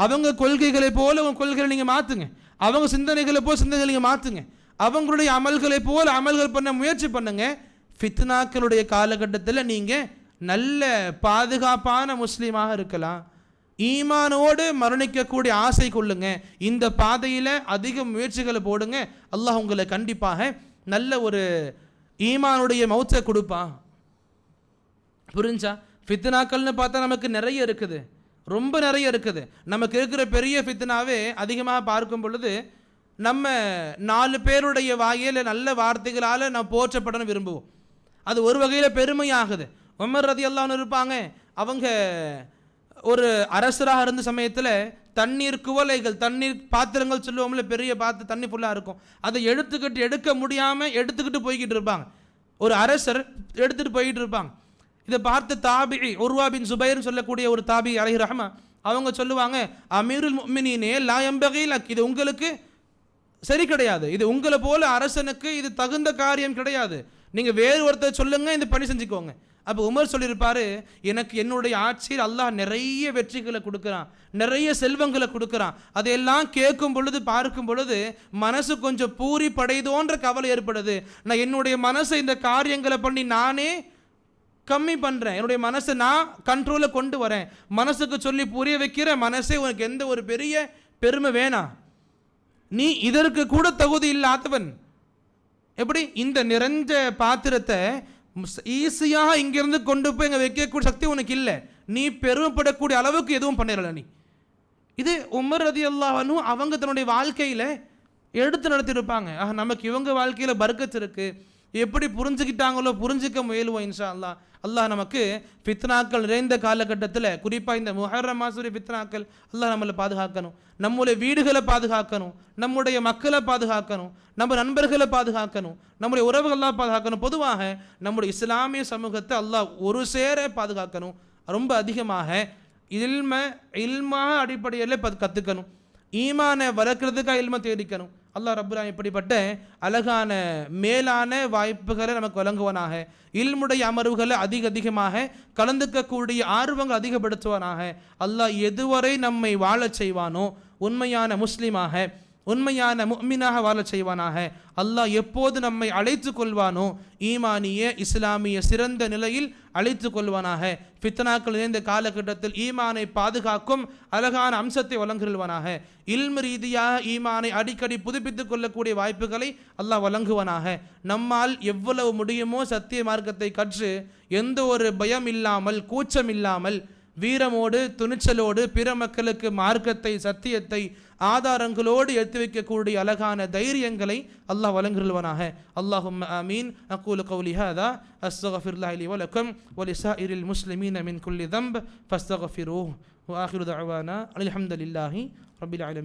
அவங்க கொள்கைகளை போல உங்கள் கொள்கைகளை நீங்கள் மாற்றுங்க, அவங்க சிந்தனைகளை போல சிந்தனைகளை நீங்கள் மாற்றுங்க. அவங்களுடைய அமல்களை போல் அமல்கள் பண்ண முயற்சி பண்ணுங்க. ஃபித்னாக்களுடைய காலகட்டத்தில் நீங்கள் நல்ல பாதுகாப்பான முஸ்லீமாக இருக்கலாம். ஈமானோடு மரணிக்கக்கூடிய ஆசை கொள்ளுங்க. இந்த பாதையில் அதிக முயற்சிகளை போடுங்க. அல்லாஹ் உங்களை கண்டிப்பாக நல்ல ஒரு ஈமானுடைய மௌத்தை கொடுப்பான். புரிஞ்சா? ஃபித்னாக்கள்னு பார்த்தா நமக்கு நிறைய இருக்குது, ரொம்ப நிறைய இருக்குது. நமக்கு இருக்கிற பெரிய ஃபித்னாவே அதிகமாக பார்க்கும் பொழுது நம்ம 4 பேருடைய வாயில் நல்ல வார்த்தைகளால் நம்ம போற்றப்படணும் விரும்புவோம். அது ஒரு வகையில் பெருமையாகுது. உமர் ரலியல்லாஹு அன்ஹு இருப்பாங்க, அவங்க ஒரு அரசராக இருந்த சமயத்தில் தண்ணீர் குவளைகள், தண்ணீர் பாத்திரங்கள் சொல்லுவோம்ல, பெரிய பாத்திரம் தண்ணி ஃபுல்லாக இருக்கும், அதை எடுக்க முடியாமல் எடுத்துக்கிட்டு போய்கிட்டு இருப்பாங்க. ஒரு அரசர் எடுத்துகிட்டு போய்கிட்டு இருப்பாங்க. இதை பார்த்து தாபிஇ உர்வா பின் சுபைர்னு சொல்லக்கூடிய ஒரு தாபிஇ அலைஹி ரஹ்மா அவங்க சொல்லுவாங்க, அமீருல் முஃமினீனே லா யம்பகி லக், இது உங்களுக்கு சரி கிடையாது, இது உங்களை போல அரசனுக்கு இது தகுந்த காரியம் கிடையாது, நீங்கள் வேறு ஒருத்தர் சொல்லுங்க, இந்த பணி செஞ்சுக்கோங்க. அப்போ உமர் சொல்லியிருப்பாரு, எனக்கு என்னுடைய ஆட்சியில் அல்லாஹ் நிறைய வெற்றிகளை கொடுக்குறான், நிறைய செல்வங்களை கொடுக்குறான், அதையெல்லாம் கேட்கும் பொழுது பார்க்கும் பொழுது மனசு கொஞ்சம் பூரி படைதோன்ற கவலை ஏற்படுது. நான் என்னுடைய மனசை இந்த காரியங்களை பண்ணி நானே கம்மி பண்ணுறேன், என்னுடைய மனசை நான் கண்ட்ரோலில் கொண்டு வரேன், மனசுக்கு சொல்லி புரிய வைக்கிற மனசே உனக்கு எந்த ஒரு பெரிய பெருமை வேணாம், நீ இதற்கு கூட தகுதி இல்லாதவன். எப்படி இந்த நிறைஞ்ச பாத்திரத்தை ஈஸியாக இங்கிருந்து கொண்டு போய் இங்கே வைக்கக்கூடிய சக்தி உனக்கு இல்லை, நீ பெருமைப்படக்கூடிய அளவுக்கு எதுவும் பண்ணிடல நீ. இது உமர் ரலியல்லாஹு அன்ஹு அவங்க தன்னுடைய வாழ்க்கையில் எடுத்து நடத்தியிருப்பாங்க. நமக்கு இவங்க வாழ்க்கையில் பர்க்கத் இருக்குது, எப்படி புரிஞ்சுக்கிட்டாங்களோ புரிஞ்சிக்க முயலுவோம் இன்ஷா அல்லாஹ். அல்லாஹ் நமக்கு ஃபித்னாக்கள் நிறைந்த காலகட்டத்தில், குறிப்பாக இந்த முஹர்ரம் மாசத்துடைய ஃபித்னாக்கள் அல்லாஹ் நம்மளை பாதுகாக்கணும், நம்முடைய வீடுகளை பாதுகாக்கணும், நம்முடைய மக்களை பாதுகாக்கணும், நம்ம நண்பர்களை பாதுகாக்கணும், நம்முடைய உறவுகள்லாம் பாதுகாக்கணும். பொதுவாக நம்முடைய இஸ்லாமிய சமூகத்தை அல்லாஹ் ஒரு சேர பாதுகாக்கணும். ரொம்ப அதிகமாக இல்மாக அடிப்படையில் கற்றுக்கணும், ஈமானை வளர்க்குறதுக்காக இல்மை தேடிக்கணும். அல்லாஹ் ரப்புல் ஆலமீன் இப்படிப்பட்ட அழகான மேலான வாய்ப்புகளை நமக்கு வழங்குவனாக, இல்முடைய அமர்வுகளை அதிகமாக கலந்துக்கக்கூடிய ஆர்வங்கள் அதிகப்படுத்துவானாக. அல்லாஹ் எதுவரை நம்மை வாழச் செய்வானோ, உண்மையான முஸ்லீமாக உண்மையான முஃமினாக வாழச் செய்வானாக. அல்லாஹ் எப்போது நம்மை அழைத்து கொள்வானோ ஈமானிய இஸ்லாமிய சிறந்த நிலையில் அழைத்து கொள்வானாக. ஃபித்னாக்கள் நிறைந்த காலகட்டத்தில் ஈமானை பாதுகாக்கும் அழகான அம்சத்தை வழங்குவானாக. இல்மு ரீதியாக ஈமானை அடிக்கடி புதுப்பித்துக் கொள்ளக்கூடிய வாய்ப்புகளை அல்லாஹ் வழங்குவானாக. நம்மால் எவ்வளவு முடியுமோ சத்திய மார்க்கத்தை கற்று எந்த ஒரு பயம் இல்லாமல் கூச்சம் இல்லாமல் வீரமோடு துணிச்சலோடு பிற மக்களுக்கு மார்க்கத்தை சத்தியத்தை ஆதாரங்களோடு எடுத்து வைக்கக்கூடிய அழகான தைரியங்களை அல்லாஹ் வழங்குவானாக. அல்லாஹும்ம ஆமீன். அகூலு கௌலி ஹாதா அஸ்தக்ஃபிருல்லாஹி லி வ லக்கும் வ லிஸாயிரில் முஸ்லிமீன மின் குல்லி தம்ப் ஃபஸ்தக்ஃபிரூஹு வ ஆகிரு தஅவானா அல்ஹம்துலில்லாஹி ரப்பில் ஆலமீன்.